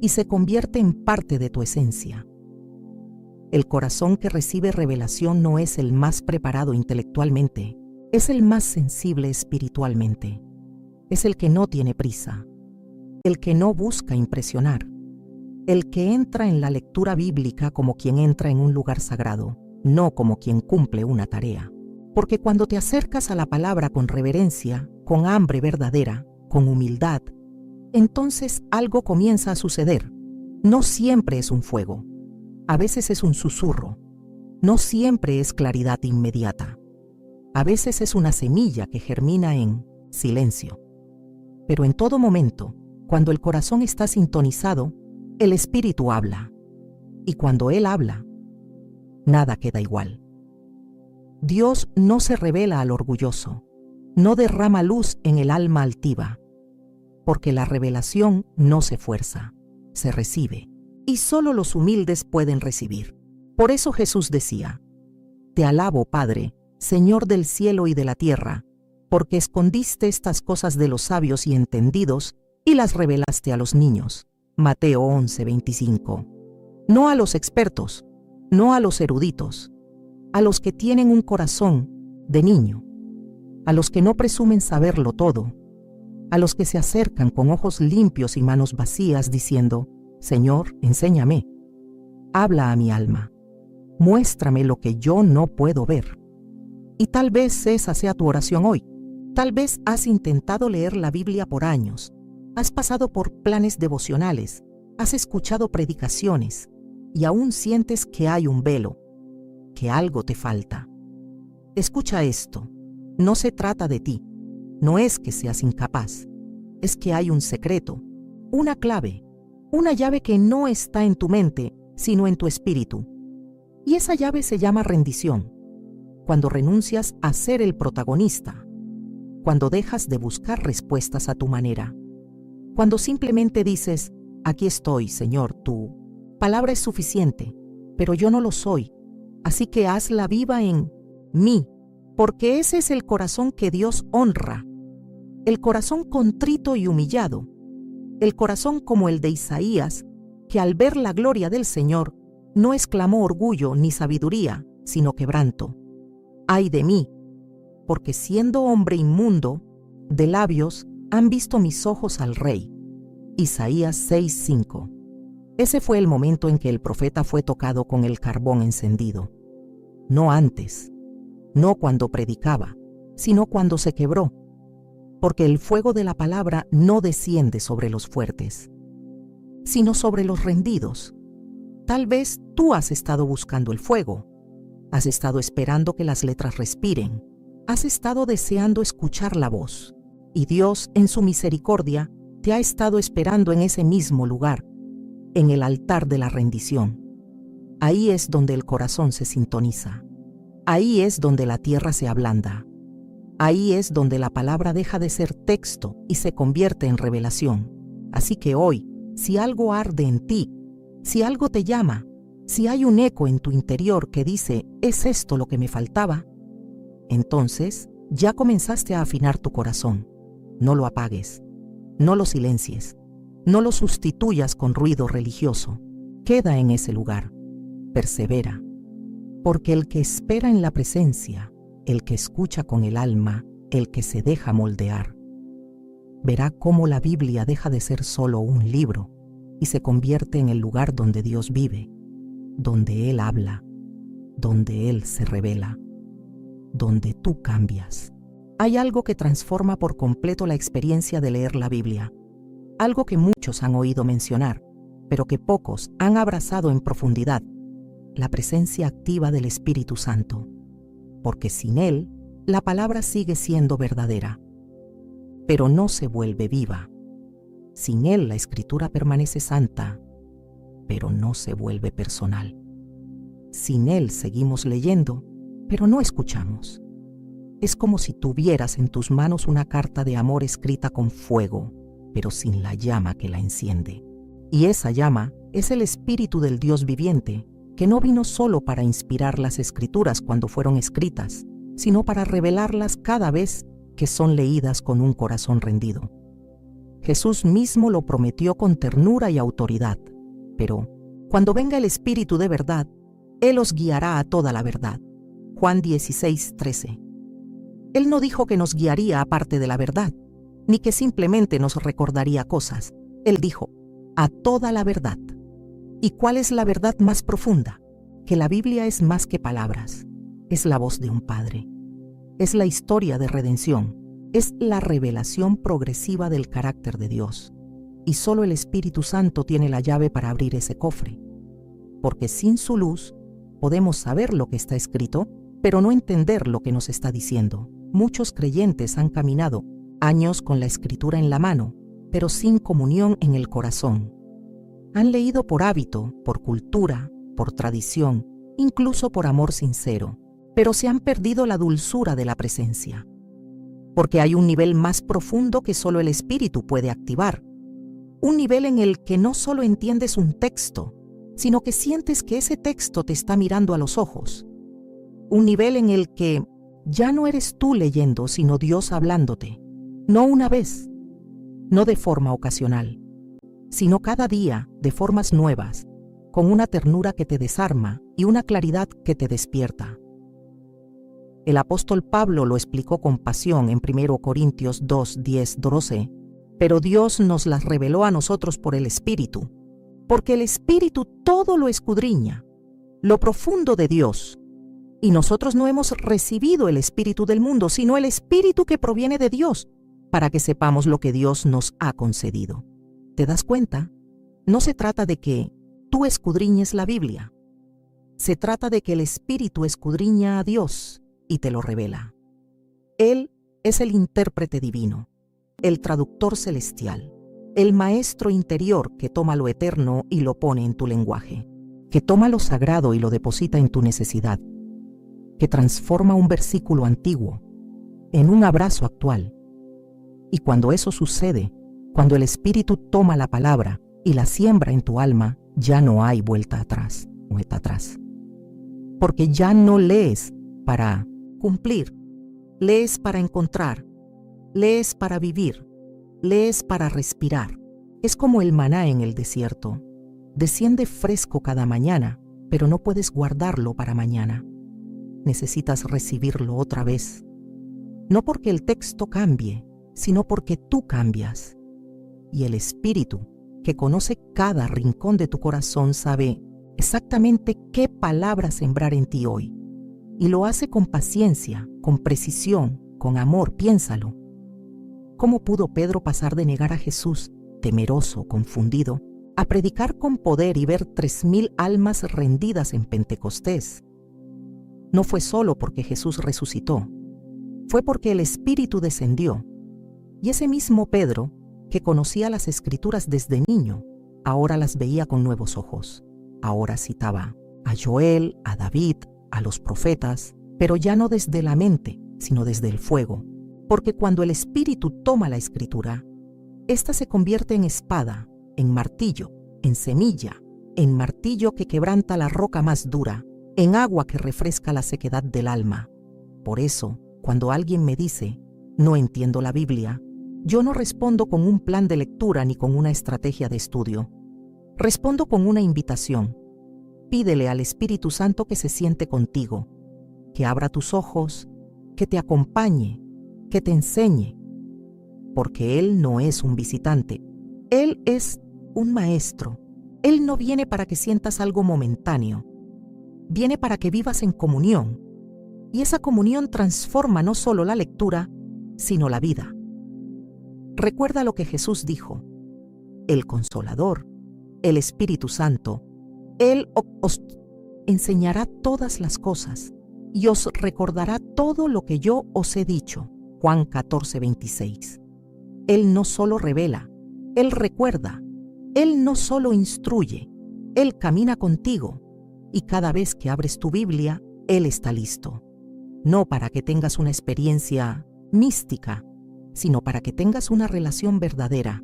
y se convierte en parte de tu esencia. El corazón que recibe revelación no es el más preparado intelectualmente, es el más sensible espiritualmente. Es el que no tiene prisa, el que no busca impresionar, el que entra en la lectura bíblica como quien entra en un lugar sagrado, no como quien cumple una tarea. Porque cuando te acercas a la palabra con reverencia, con hambre verdadera, con humildad, entonces algo comienza a suceder. No siempre es un fuego. A veces es un susurro. No siempre es claridad inmediata. A veces es una semilla que germina en silencio. Pero en todo momento, cuando el corazón está sintonizado, el Espíritu habla. Y cuando Él habla, nada queda igual. Dios no se revela al orgulloso, no derrama luz en el alma altiva, porque la revelación no se fuerza, se recibe. Y solo los humildes pueden recibir. Por eso Jesús decía: Te alabo, Padre, Señor del cielo y de la tierra, porque escondiste estas cosas de los sabios y entendidos y las revelaste a los niños. Mateo 11:25. No a los expertos, no a los eruditos, a los que tienen un corazón de niño, a los que no presumen saberlo todo, a los que se acercan con ojos limpios y manos vacías diciendo: Señor, enséñame, habla a mi alma, muéstrame lo que yo no puedo ver. Y tal vez esa sea tu oración hoy. Tal vez has intentado leer la Biblia por años, has pasado por planes devocionales, has escuchado predicaciones y aún sientes que hay un velo, que algo te falta. Escucha esto, no se trata de ti, no es que seas incapaz, es que hay un secreto, una clave, una llave que no está en tu mente, sino en tu espíritu. Y esa llave se llama rendición. cuando renuncias a ser el protagonista, cuando dejas de buscar respuestas a tu manera, cuando simplemente dices, aquí estoy, Señor, tu palabra es suficiente, pero yo no lo soy, así que hazla viva en mí, porque ese es el corazón que Dios honra, el corazón contrito y humillado, el corazón como el de Isaías, que al ver la gloria del Señor, no exclamó orgullo ni sabiduría, sino quebranto. ¡Ay de mí! Porque siendo hombre inmundo, de labios han visto mis ojos al Rey. Isaías 6:5. Ese fue el momento en que el profeta fue tocado con el carbón encendido. No antes, no cuando predicaba, sino cuando se quebró, porque el fuego de la palabra no desciende sobre los fuertes, sino sobre los rendidos. Tal vez tú has estado buscando el fuego, has estado esperando que las letras respiren, has estado deseando escuchar la voz, y Dios, en su misericordia, te ha estado esperando en ese mismo lugar, en el altar de la rendición. Ahí es donde el corazón se sintoniza. Ahí es donde la tierra se ablanda. Ahí es donde la palabra deja de ser texto y se convierte en revelación. Así que hoy, si algo arde en ti, si algo te llama, si hay un eco en tu interior que dice, ¿es esto lo que me faltaba? Entonces, ya comenzaste a afinar tu corazón. No lo apagues, no lo silencies, no lo sustituyas con ruido religioso. Queda en ese lugar, persevera, porque el que espera en la presencia, el que escucha con el alma, el que se deja moldear, verá cómo la Biblia deja de ser solo un libro y se convierte en el lugar donde Dios vive, donde Él habla, donde Él se revela, donde tú cambias. Hay algo que transforma por completo la experiencia de leer la Biblia, algo que muchos han oído mencionar, pero que pocos han abrazado en profundidad, la presencia activa del Espíritu Santo, porque sin Él, la palabra sigue siendo verdadera, pero no se vuelve viva. Sin Él, la Escritura permanece santa, pero no se vuelve personal. Sin Él seguimos leyendo, pero no escuchamos. Es como si tuvieras en tus manos una carta de amor escrita con fuego, pero sin la llama que la enciende. Y esa llama es el Espíritu del Dios viviente, que no vino solo para inspirar las Escrituras cuando fueron escritas, sino para revelarlas cada vez que son leídas con un corazón rendido. Jesús mismo lo prometió con ternura y autoridad, pero cuando venga el Espíritu de verdad, Él os guiará a toda la verdad. Juan 16:13. Él no dijo que nos guiaría aparte de la verdad, ni que simplemente nos recordaría cosas. Él dijo, a toda la verdad. ¿Y cuál es la verdad más profunda? Que la Biblia es más que palabras, es la voz de un Padre, es la historia de redención, es la revelación progresiva del carácter de Dios. Y solo el Espíritu Santo tiene la llave para abrir ese cofre, porque sin su luz podemos saber lo que está escrito, pero no entender lo que nos está diciendo. Muchos creyentes han caminado años con la Escritura en la mano, pero sin comunión en el corazón. Han leído por hábito, por cultura, por tradición, incluso por amor sincero, pero se han perdido la dulzura de la presencia. Porque hay un nivel más profundo que solo el Espíritu puede activar. Un nivel en el que no solo entiendes un texto, sino que sientes que ese texto te está mirando a los ojos. Un nivel en el que ya no eres tú leyendo, sino Dios hablándote. No una vez, no de forma ocasional, sino cada día de formas nuevas, con una ternura que te desarma y una claridad que te despierta. El apóstol Pablo lo explicó con pasión en 1 Corintios 2, 10, 12, pero Dios nos las reveló a nosotros por el Espíritu, porque el Espíritu todo lo escudriña, lo profundo de Dios. Y nosotros no hemos recibido el espíritu del mundo, sino el Espíritu que proviene de Dios, para que sepamos lo que Dios nos ha concedido. ¿Te das cuenta? No se trata de que tú escudriñes la Biblia. Se trata de que el Espíritu escudriña a Dios y te lo revela. Él es el intérprete divino, el traductor celestial, el maestro interior que toma lo eterno y lo pone en tu lenguaje, que toma lo sagrado y lo deposita en tu necesidad. que transforma un versículo antiguo en un abrazo actual. Y cuando eso sucede, cuando el Espíritu toma la palabra y la siembra en tu alma, ya no hay vuelta atrás, vuelta atrás. Porque ya no lees para cumplir, lees para encontrar, lees para vivir, lees para respirar. Es como el maná en el desierto. Desciende fresco cada mañana, pero no puedes guardarlo para mañana. Necesitas recibirlo otra vez. No porque el texto cambie, sino porque tú cambias. Y el Espíritu, que conoce cada rincón de tu corazón, sabe exactamente qué palabra sembrar en ti hoy. Y lo hace con paciencia, con precisión, con amor. Piénsalo. ¿Cómo pudo Pedro pasar de negar a Jesús, temeroso, confundido, a predicar con poder y ver 3,000 almas rendidas en Pentecostés? No fue solo porque Jesús resucitó, fue porque el Espíritu descendió. Y ese mismo Pedro, que conocía las Escrituras desde niño, ahora las veía con nuevos ojos. Ahora citaba a Joel, a David, a los profetas, pero ya no desde la mente, sino desde el fuego. Porque cuando el Espíritu toma la Escritura, ésta se convierte en espada, en martillo, en semilla, en martillo que quebranta la roca más dura, en agua que refresca la sequedad del alma. Por eso, cuando alguien me dice, no entiendo la Biblia, yo no respondo con un plan de lectura ni con una estrategia de estudio. Respondo con una invitación. Pídele al Espíritu Santo que se siente contigo, que abra tus ojos, que te acompañe, que te enseñe. Porque Él no es un visitante, Él es un maestro. Él no viene para que sientas algo momentáneo, viene para que vivas en comunión. Y esa comunión transforma no solo la lectura, sino la vida. Recuerda lo que Jesús dijo: el Consolador, el Espíritu Santo, Él os enseñará todas las cosas y os recordará todo lo que yo os he dicho. Juan 14:26. Él no solo revela, Él recuerda. Él no solo instruye, Él camina contigo. Y cada vez que abres tu Biblia, Él está listo. No para que tengas una experiencia mística, sino para que tengas una relación verdadera.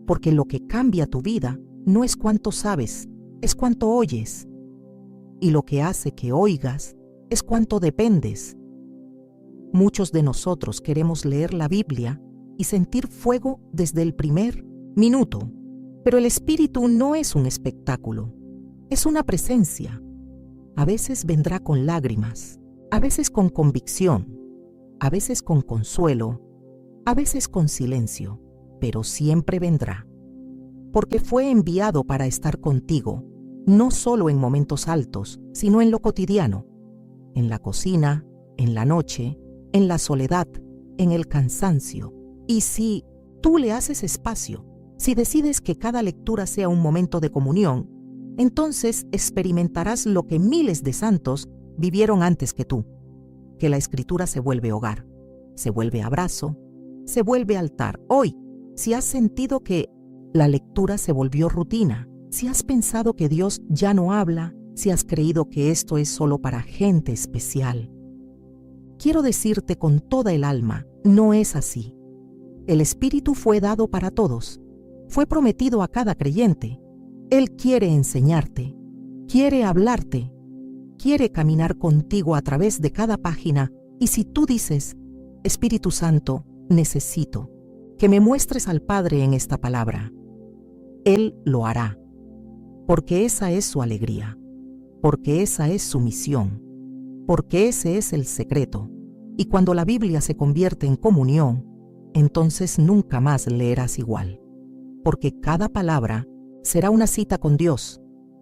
Porque lo que cambia tu vida no es cuánto sabes, es cuánto oyes. Y lo que hace que oigas es cuánto dependes. Muchos de nosotros queremos leer la Biblia y sentir fuego desde el primer minuto. Pero el Espíritu no es un espectáculo, es una presencia. A veces vendrá con lágrimas, a veces con convicción, a veces con consuelo, a veces con silencio, pero siempre vendrá. Porque fue enviado para estar contigo, no solo en momentos altos, sino en lo cotidiano, en la cocina, en la noche, en la soledad, en el cansancio. Y si tú le haces espacio, si decides que cada lectura sea un momento de comunión, entonces experimentarás lo que miles de santos vivieron antes que tú, que la Escritura se vuelve hogar, se vuelve abrazo, se vuelve altar. Hoy, si has sentido que la lectura se volvió rutina, si has pensado que Dios ya no habla, si has creído que esto es solo para gente especial, quiero decirte con toda el alma, no es así. El Espíritu fue dado para todos, fue prometido a cada creyente. Él quiere enseñarte, quiere hablarte, quiere caminar contigo a través de cada página. Y si tú dices, Espíritu Santo, necesito que me muestres al Padre en esta palabra, Él lo hará, porque esa es su alegría, porque esa es su misión, porque ese es el secreto. Y cuando la Biblia se convierte en comunión, entonces nunca más leerás igual, porque cada palabra será una cita con Dios,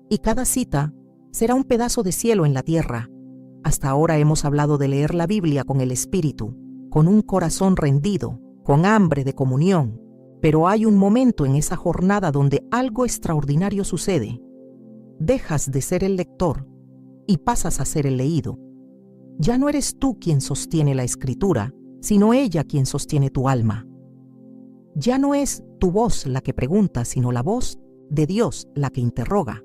y cada cita será un pedazo de cielo en la tierra. Hasta ahora hemos hablado de leer la Biblia con el Espíritu, con un corazón rendido, con hambre de comunión, pero hay un momento en esa jornada donde algo extraordinario sucede. Dejas de ser el lector y pasas a ser el leído. Ya no eres tú quien sostiene la Escritura, sino ella quien sostiene tu alma. Ya no es tu voz la que pregunta, sino la voz de Dios la que interroga.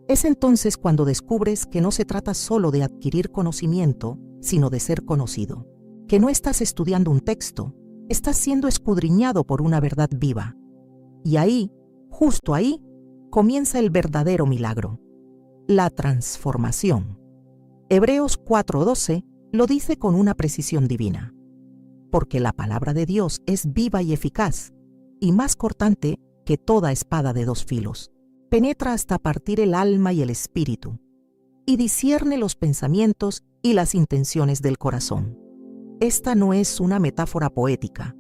Es entonces cuando descubres que no se trata solo de adquirir conocimiento, sino de ser conocido, que no estás estudiando un texto, estás siendo escudriñado por una verdad viva. Y ahí, justo ahí, comienza el verdadero milagro, la transformación. Hebreos 4:12 lo dice con una precisión divina. Porque la palabra de Dios es viva y eficaz, y más cortante que toda espada de dos filos. Penetra hasta partir el alma y el espíritu, y discierne los pensamientos y las intenciones del corazón. Esta no es una metáfora poética,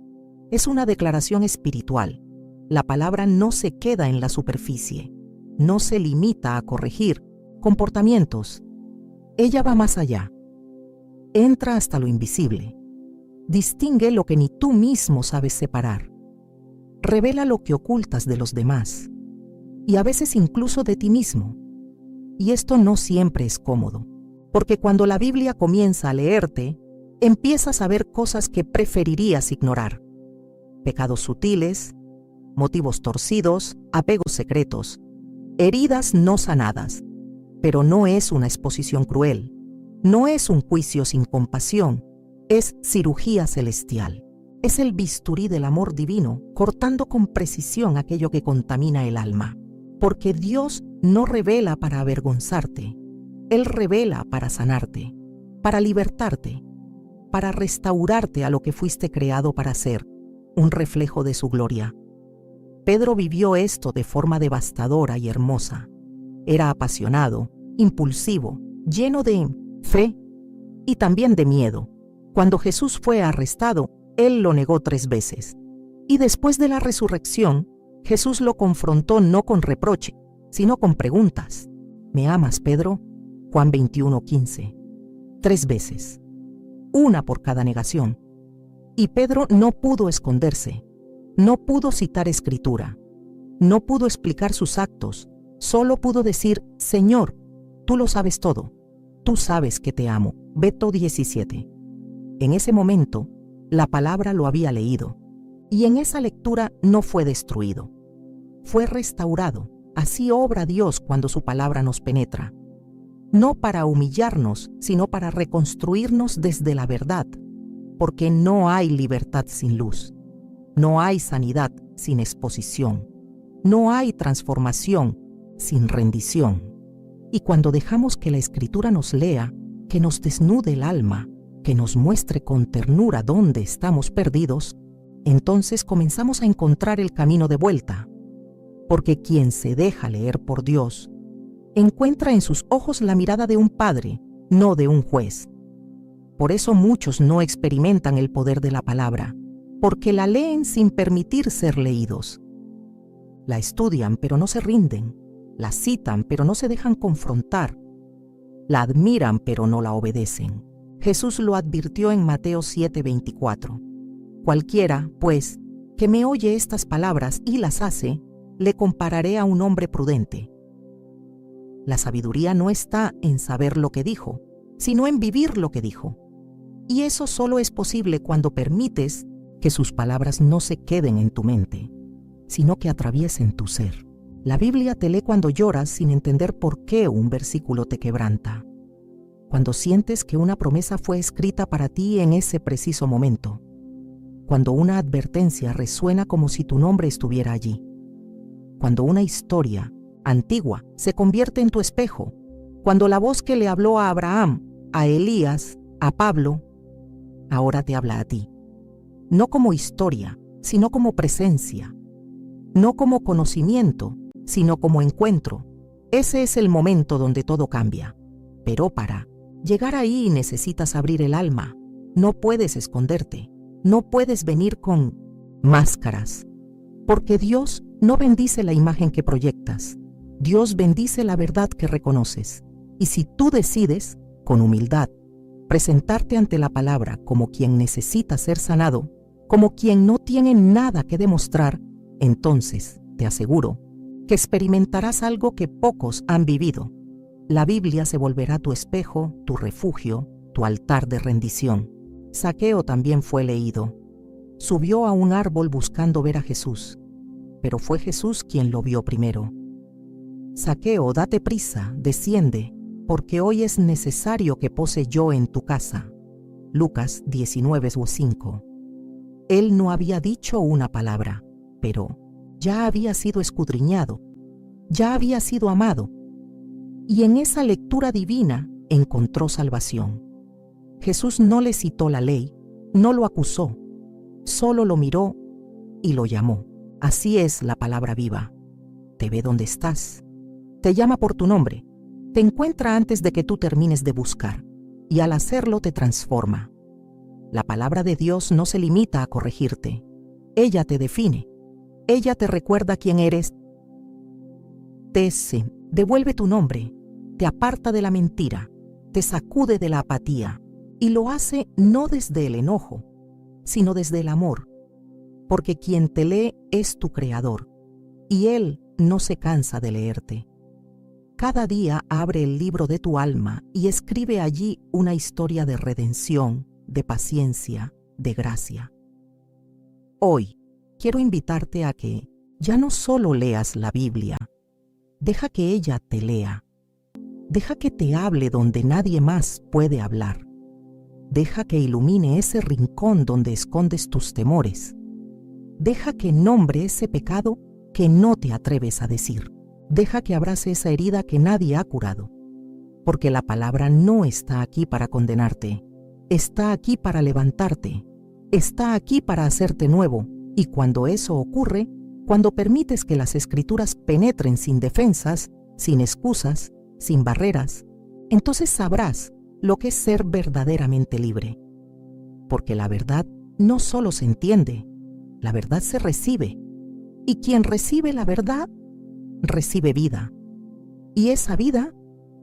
es una declaración espiritual. La palabra no se queda en la superficie, no se limita a corregir comportamientos. Ella va más allá. Entra hasta lo invisible. Distingue lo que ni tú mismo sabes separar. Revela lo que ocultas de los demás, y a veces incluso de ti mismo. Y esto no siempre es cómodo, porque cuando la Biblia comienza a leerte, empiezas a ver cosas que preferirías ignorar. Pecados sutiles, motivos torcidos, apegos secretos, heridas no sanadas. Pero no es una exposición cruel, no es un juicio sin compasión, es cirugía celestial. Es el bisturí del amor divino, cortando con precisión aquello que contamina el alma. Porque Dios no revela para avergonzarte, Él revela para sanarte, para libertarte, para restaurarte a lo que fuiste creado para ser, un reflejo de su gloria. Pedro vivió esto de forma devastadora y hermosa. Era apasionado, impulsivo, lleno de fe y también de miedo. Cuando Jesús fue arrestado, Él lo negó 3 veces. Y después de la resurrección, Jesús lo confrontó no con reproche, sino con preguntas. ¿Me amas, Pedro? Juan 21:15. 3 veces. Una por cada negación. Y Pedro no pudo esconderse. No pudo citar escritura. No pudo explicar sus actos. Solo pudo decir, Señor, tú lo sabes todo. Tú sabes que te amo. Beto 17. En ese momento, la palabra lo había leído. Y en esa lectura no fue destruido. Fue restaurado. Así obra Dios cuando su palabra nos penetra. No para humillarnos, sino para reconstruirnos desde la verdad. Porque no hay libertad sin luz. No hay sanidad sin exposición. No hay transformación sin rendición. Y cuando dejamos que la Escritura nos lea, que nos desnude el alma, que nos muestre con ternura dónde estamos perdidos, entonces comenzamos a encontrar el camino de vuelta. Porque quien se deja leer por Dios, encuentra en sus ojos la mirada de un padre, no de un juez. Por eso muchos no experimentan el poder de la palabra, porque la leen sin permitir ser leídos. La estudian, pero no se rinden. La citan, pero no se dejan confrontar. La admiran, pero no la obedecen. Jesús lo advirtió en Mateo 7:24. Cualquiera, pues, que me oye estas palabras y las hace, le compararé a un hombre prudente. La sabiduría no está en saber lo que dijo, sino en vivir lo que dijo. Y eso solo es posible cuando permites que sus palabras no se queden en tu mente, sino que atraviesen tu ser. La Biblia te lee cuando lloras sin entender por qué un versículo te quebranta. Cuando sientes que una promesa fue escrita para ti en ese preciso momento. Cuando una advertencia resuena como si tu nombre estuviera allí. Cuando una historia antigua se convierte en tu espejo. Cuando la voz que le habló a Abraham, a Elías, a Pablo, ahora te habla a ti. No como historia, sino como presencia. No como conocimiento, sino como encuentro. Ese es el momento donde todo cambia. Pero para llegar ahí necesitas abrir el alma. No puedes esconderte. No puedes venir con máscaras. Porque Dios no bendice la imagen que proyectas. Dios bendice la verdad que reconoces. Y si tú decides, con humildad, presentarte ante la palabra como quien necesita ser sanado, como quien no tiene nada que demostrar, entonces, te aseguro, que experimentarás algo que pocos han vivido. La Biblia se volverá tu espejo, tu refugio, tu altar de rendición. Zaqueo también fue leído. Subió a un árbol buscando ver a Jesús, pero fue Jesús quien lo vio primero. Zaqueo, date prisa, desciende, porque hoy es necesario que pose yo en tu casa. Lucas 19:5. Él no había dicho una palabra, pero ya había sido escudriñado, ya había sido amado, y en esa lectura divina encontró salvación. Jesús no le citó la ley, no lo acusó, solo lo miró y lo llamó. Así es la palabra viva. Te ve donde estás, te llama por tu nombre, te encuentra antes de que tú termines de buscar, y al hacerlo te transforma. La palabra de Dios no se limita a corregirte, ella te define, ella te recuerda quién eres, te devuelve tu nombre, te aparta de la mentira, te sacude de la apatía, y lo hace no desde el enojo, sino desde el amor, porque quien te lee es tu Creador, y Él no se cansa de leerte. Cada día abre el libro de tu alma y escribe allí una historia de redención, de paciencia, de gracia. Hoy quiero invitarte a que ya no solo leas la Biblia, deja que ella te lea. Deja que te hable donde nadie más puede hablar. Deja que ilumine ese rincón donde escondes tus temores. Deja que nombre ese pecado que no te atreves a decir. Deja que abrace esa herida que nadie ha curado. Porque la palabra no está aquí para condenarte. Está aquí para levantarte. Está aquí para hacerte nuevo. Y cuando eso ocurre, cuando permites que las Escrituras penetren sin defensas, sin excusas, sin barreras, entonces sabrás lo que es ser verdaderamente libre. Porque la verdad no solo se entiende, la verdad se recibe. Y quien recibe la verdad, recibe vida. Y esa vida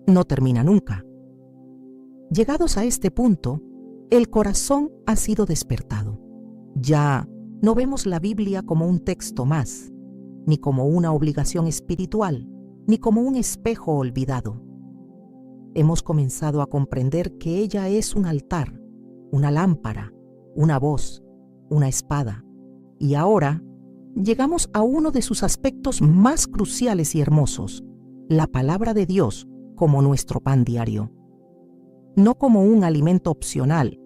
no termina nunca. Llegados a este punto, el corazón ha sido despertado. Ya no vemos la Biblia como un texto más, ni como una obligación espiritual, ni como un espejo olvidado. Hemos comenzado a comprender que ella es un altar, una lámpara, una voz, una espada. Y ahora llegamos a uno de sus aspectos más cruciales y hermosos, la palabra de Dios como nuestro pan diario. No como un alimento opcional,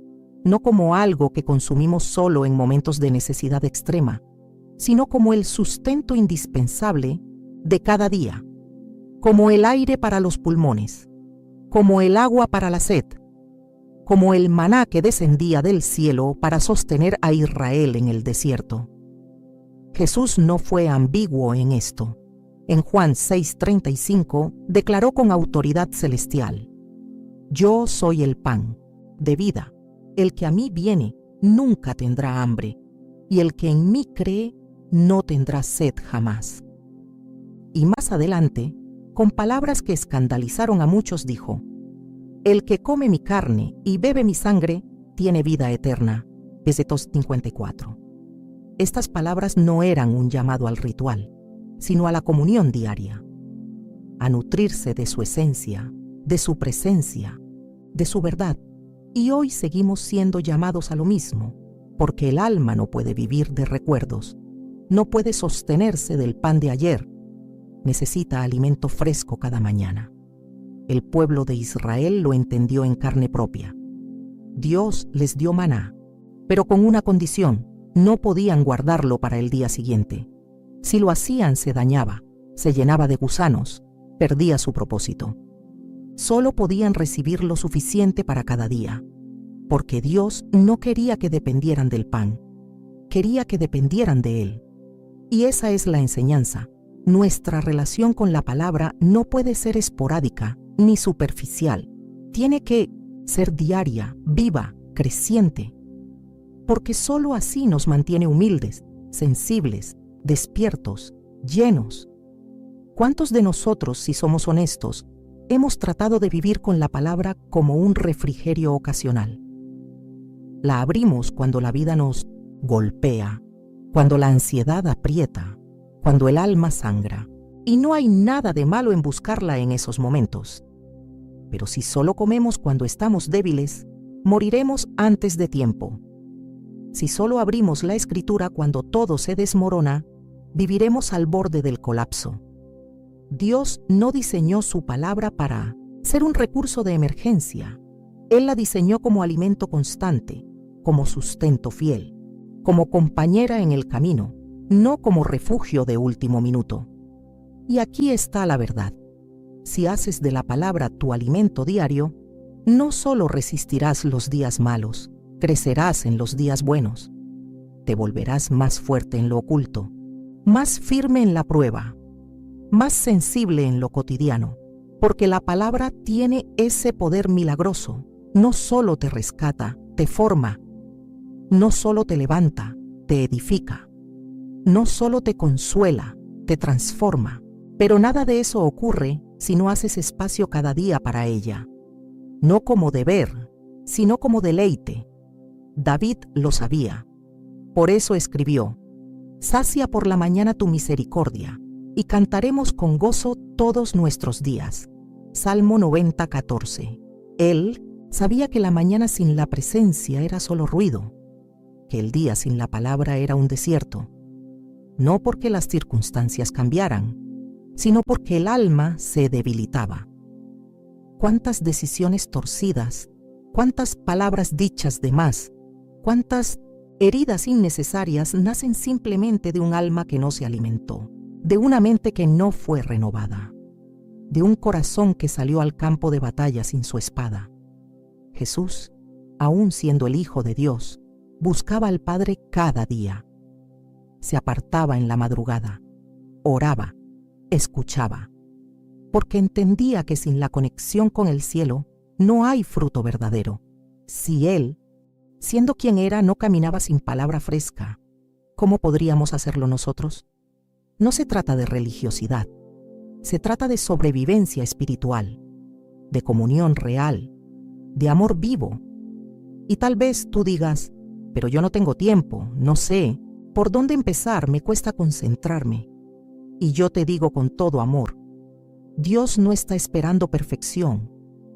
no como algo que consumimos solo en momentos de necesidad extrema, sino como el sustento indispensable de cada día, como el aire para los pulmones, como el agua para la sed, como el maná que descendía del cielo para sostener a Israel en el desierto. Jesús no fue ambiguo en esto. En Juan 6:35 declaró con autoridad celestial: Yo soy el pan de vida. El que a mí viene nunca tendrá hambre, y el que en mí cree no tendrá sed jamás. Y más adelante, con palabras que escandalizaron a muchos, dijo: El que come mi carne y bebe mi sangre tiene vida eterna. Eclesiastés 54. Estas palabras no eran un llamado al ritual, sino a la comunión diaria, a nutrirse de su esencia, de su presencia, de su verdad. Y hoy seguimos siendo llamados a lo mismo, porque el alma no puede vivir de recuerdos, no puede sostenerse del pan de ayer, necesita alimento fresco cada mañana. El pueblo de Israel lo entendió en carne propia. Dios les dio maná, pero con una condición: no podían guardarlo para el día siguiente. Si lo hacían, se dañaba, se llenaba de gusanos, perdía su propósito. Solo podían recibir lo suficiente para cada día, porque Dios no quería que dependieran del pan, quería que dependieran de Él. Y esa es la enseñanza. Nuestra relación con la palabra no puede ser esporádica ni superficial. Tiene que ser diaria, viva, creciente, porque solo así nos mantiene humildes, sensibles, despiertos, llenos. ¿Cuántos de nosotros, si somos honestos, hemos tratado de vivir con la palabra como un refrigerio ocasional? La abrimos cuando la vida nos golpea, cuando la ansiedad aprieta, cuando el alma sangra, y no hay nada de malo en buscarla en esos momentos. Pero si solo comemos cuando estamos débiles, moriremos antes de tiempo. Si solo abrimos la Escritura cuando todo se desmorona, viviremos al borde del colapso. Dios no diseñó su palabra para ser un recurso de emergencia. Él la diseñó como alimento constante, como sustento fiel, como compañera en el camino, no como refugio de último minuto. Y aquí está la verdad. Si haces de la palabra tu alimento diario, no solo resistirás los días malos, crecerás en los días buenos. Te volverás más fuerte en lo oculto, más firme en la prueba, más sensible en lo cotidiano, porque la palabra tiene ese poder milagroso. No solo te rescata, te forma. No solo te levanta, te edifica. No solo te consuela, te transforma. Pero nada de eso ocurre si no haces espacio cada día para ella. No como deber, sino como deleite. David lo sabía. Por eso escribió: «Sacia por la mañana tu misericordia, y cantaremos con gozo todos nuestros días». Salmo 90:14. Él sabía que la mañana sin la presencia era solo ruido, que el día sin la palabra era un desierto. No porque las circunstancias cambiaran, sino porque el alma se debilitaba. Cuántas decisiones torcidas, cuántas palabras dichas de más, cuántas heridas innecesarias nacen simplemente de un alma que no se alimentó, de una mente que no fue renovada, de un corazón que salió al campo de batalla sin su espada. Jesús, aun siendo el Hijo de Dios, buscaba al Padre cada día. Se apartaba en la madrugada, oraba, escuchaba, porque entendía que sin la conexión con el cielo no hay fruto verdadero. Si Él, siendo quien era, no caminaba sin palabra fresca, ¿cómo podríamos hacerlo nosotros? No se trata de religiosidad, se trata de sobrevivencia espiritual, de comunión real, de amor vivo. Y tal vez tú digas: pero yo no tengo tiempo, no sé por dónde empezar, me cuesta concentrarme. Y yo te digo con todo amor, Dios no está esperando perfección,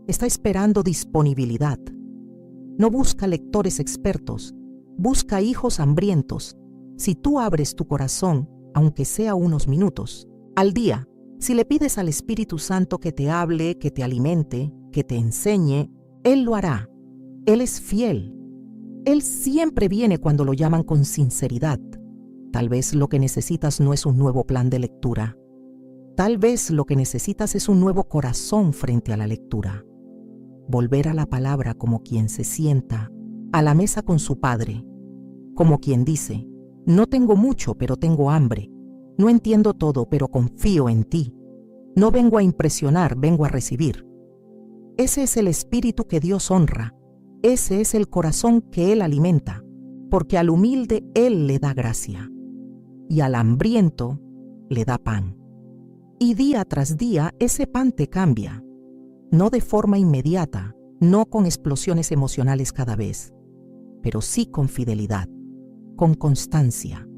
está esperando disponibilidad. No busca lectores expertos, busca hijos hambrientos. Si tú abres tu corazón, aunque sea unos minutos al día, si le pides al Espíritu Santo que te hable, que te alimente, que te enseñe, Él lo hará. Él es fiel. Él siempre viene cuando lo llaman con sinceridad. Tal vez lo que necesitas no es un nuevo plan de lectura. Tal vez lo que necesitas es un nuevo corazón frente a la lectura. Volver a la palabra como quien se sienta a la mesa con su Padre, como quien dice: no tengo mucho, pero tengo hambre. No entiendo todo, pero confío en ti. No vengo a impresionar, vengo a recibir. Ese es el espíritu que Dios honra. Ese es el corazón que Él alimenta, porque al humilde Él le da gracia, y al hambriento le da pan. Y día tras día ese pan te cambia, no de forma inmediata, no con explosiones emocionales cada vez, pero sí con fidelidad, con constancia,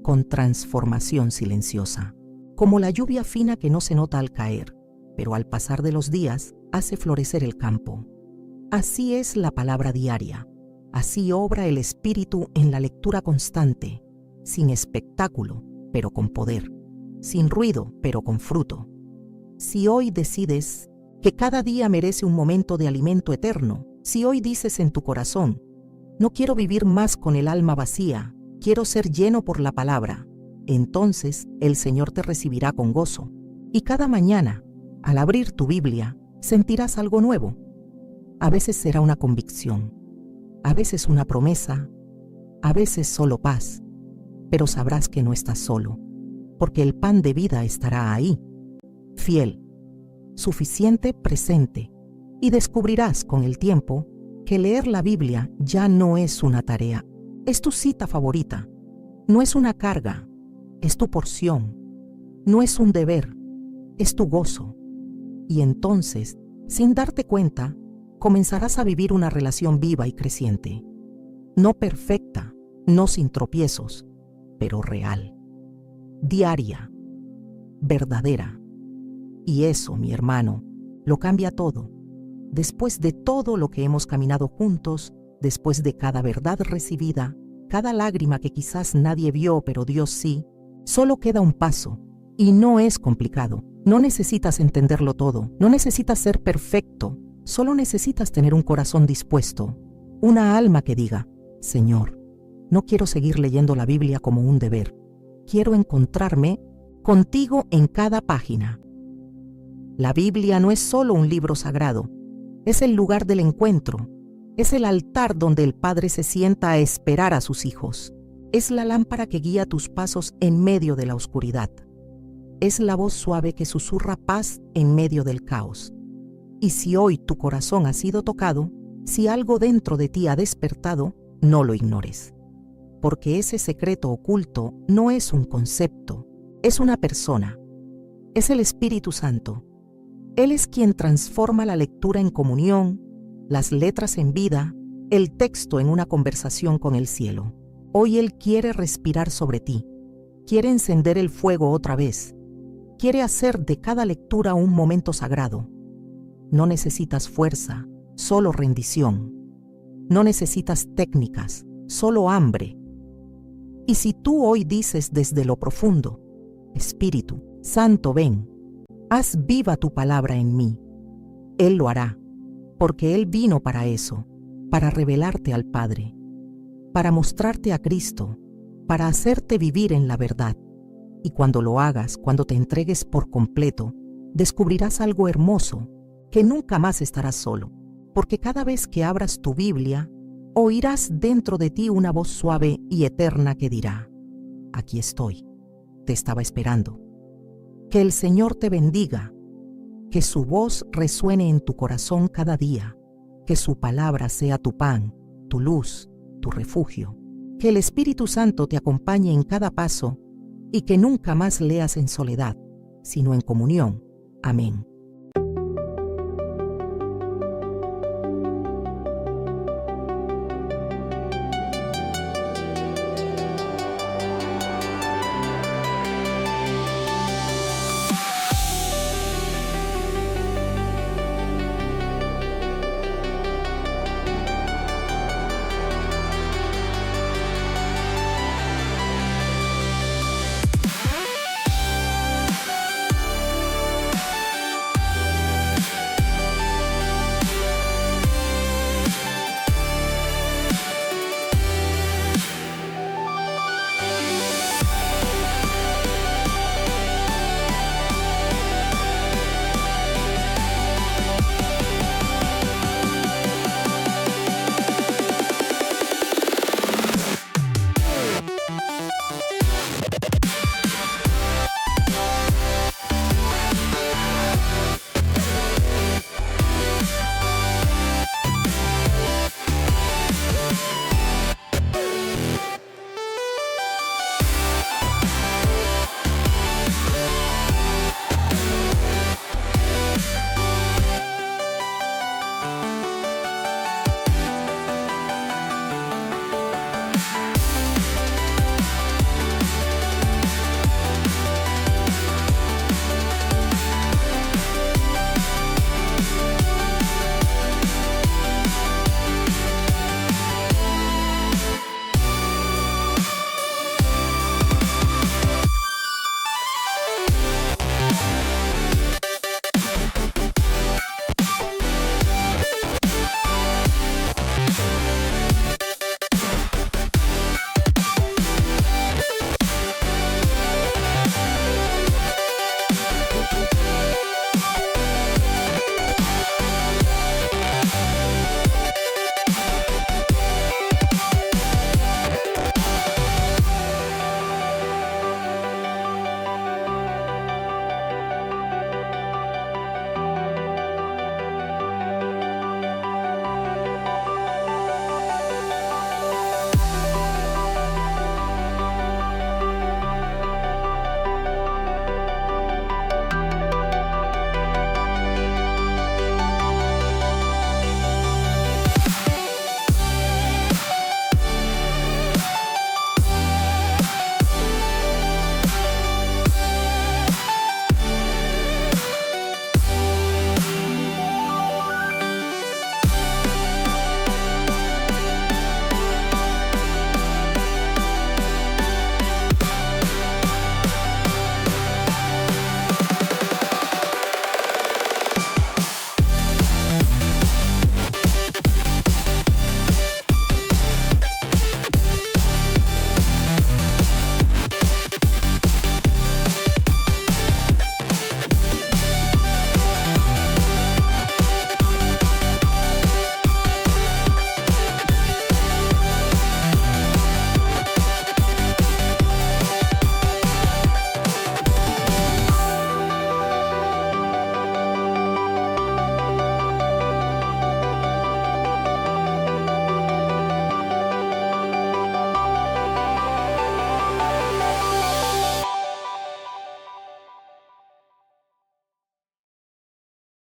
con transformación silenciosa, como la lluvia fina que no se nota al caer, pero al pasar de los días hace florecer el campo. Así es la palabra diaria, así obra el Espíritu en la lectura constante, sin espectáculo, pero con poder, sin ruido, pero con fruto. Si hoy decides que cada día merece un momento de alimento eterno, si hoy dices en tu corazón: no quiero vivir más con el alma vacía, quiero ser lleno por la palabra, entonces el Señor te recibirá con gozo. Y cada mañana, al abrir tu Biblia, sentirás algo nuevo. A veces será una convicción, a veces una promesa, a veces solo paz, pero sabrás que no estás solo, porque el pan de vida estará ahí, fiel, suficiente, presente, y descubrirás con el tiempo que leer la Biblia ya no es una tarea, es tu cita favorita, no es una carga, es tu porción, no es un deber, es tu gozo. Y entonces, sin darte cuenta, comenzarás a vivir una relación viva y creciente, no perfecta, no sin tropiezos, pero real, diaria, verdadera. Y eso, mi hermano, lo cambia todo. Después de todo lo que hemos caminado juntos, después de cada verdad recibida, cada lágrima que quizás nadie vio pero Dios sí, solo queda un paso, y no es complicado, No necesitas entenderlo todo, no necesitas ser perfecto, solo necesitas tener un corazón dispuesto, una alma que diga, Señor, no quiero seguir leyendo la Biblia como un deber, quiero encontrarme contigo en cada página. La Biblia no es solo un libro sagrado, es el lugar del encuentro, es el altar donde el Padre se sienta a esperar a sus hijos, es la lámpara que guía tus pasos en medio de la oscuridad. Es la voz suave que susurra paz en medio del caos. Y si hoy tu corazón ha sido tocado, si algo dentro de ti ha despertado, no lo ignores. Porque ese secreto oculto no es un concepto, es una persona. Es el Espíritu Santo. Él es quien transforma la lectura en comunión, las letras en vida, el texto en una conversación con el cielo. Hoy Él quiere respirar sobre ti, quiere encender el fuego otra vez. Quiere hacer de cada lectura un momento sagrado. No necesitas fuerza, solo rendición. No necesitas técnicas, solo hambre. Y si tú hoy dices desde lo profundo, Espíritu Santo, ven, haz viva tu palabra en mí, Él lo hará, porque Él vino para eso, para revelarte al Padre, para mostrarte a Cristo, para hacerte vivir en la verdad. Y cuando lo hagas, cuando te entregues por completo, descubrirás algo hermoso, que nunca más estarás solo, porque cada vez que abras tu Biblia, oirás dentro de ti una voz suave y eterna que dirá, aquí estoy, te estaba esperando. Que el Señor te bendiga, que su voz resuene en tu corazón cada día, que su palabra sea tu pan, tu luz, tu refugio, que el Espíritu Santo te acompañe en cada paso, y que nunca más leas en soledad, sino en comunión. Amén.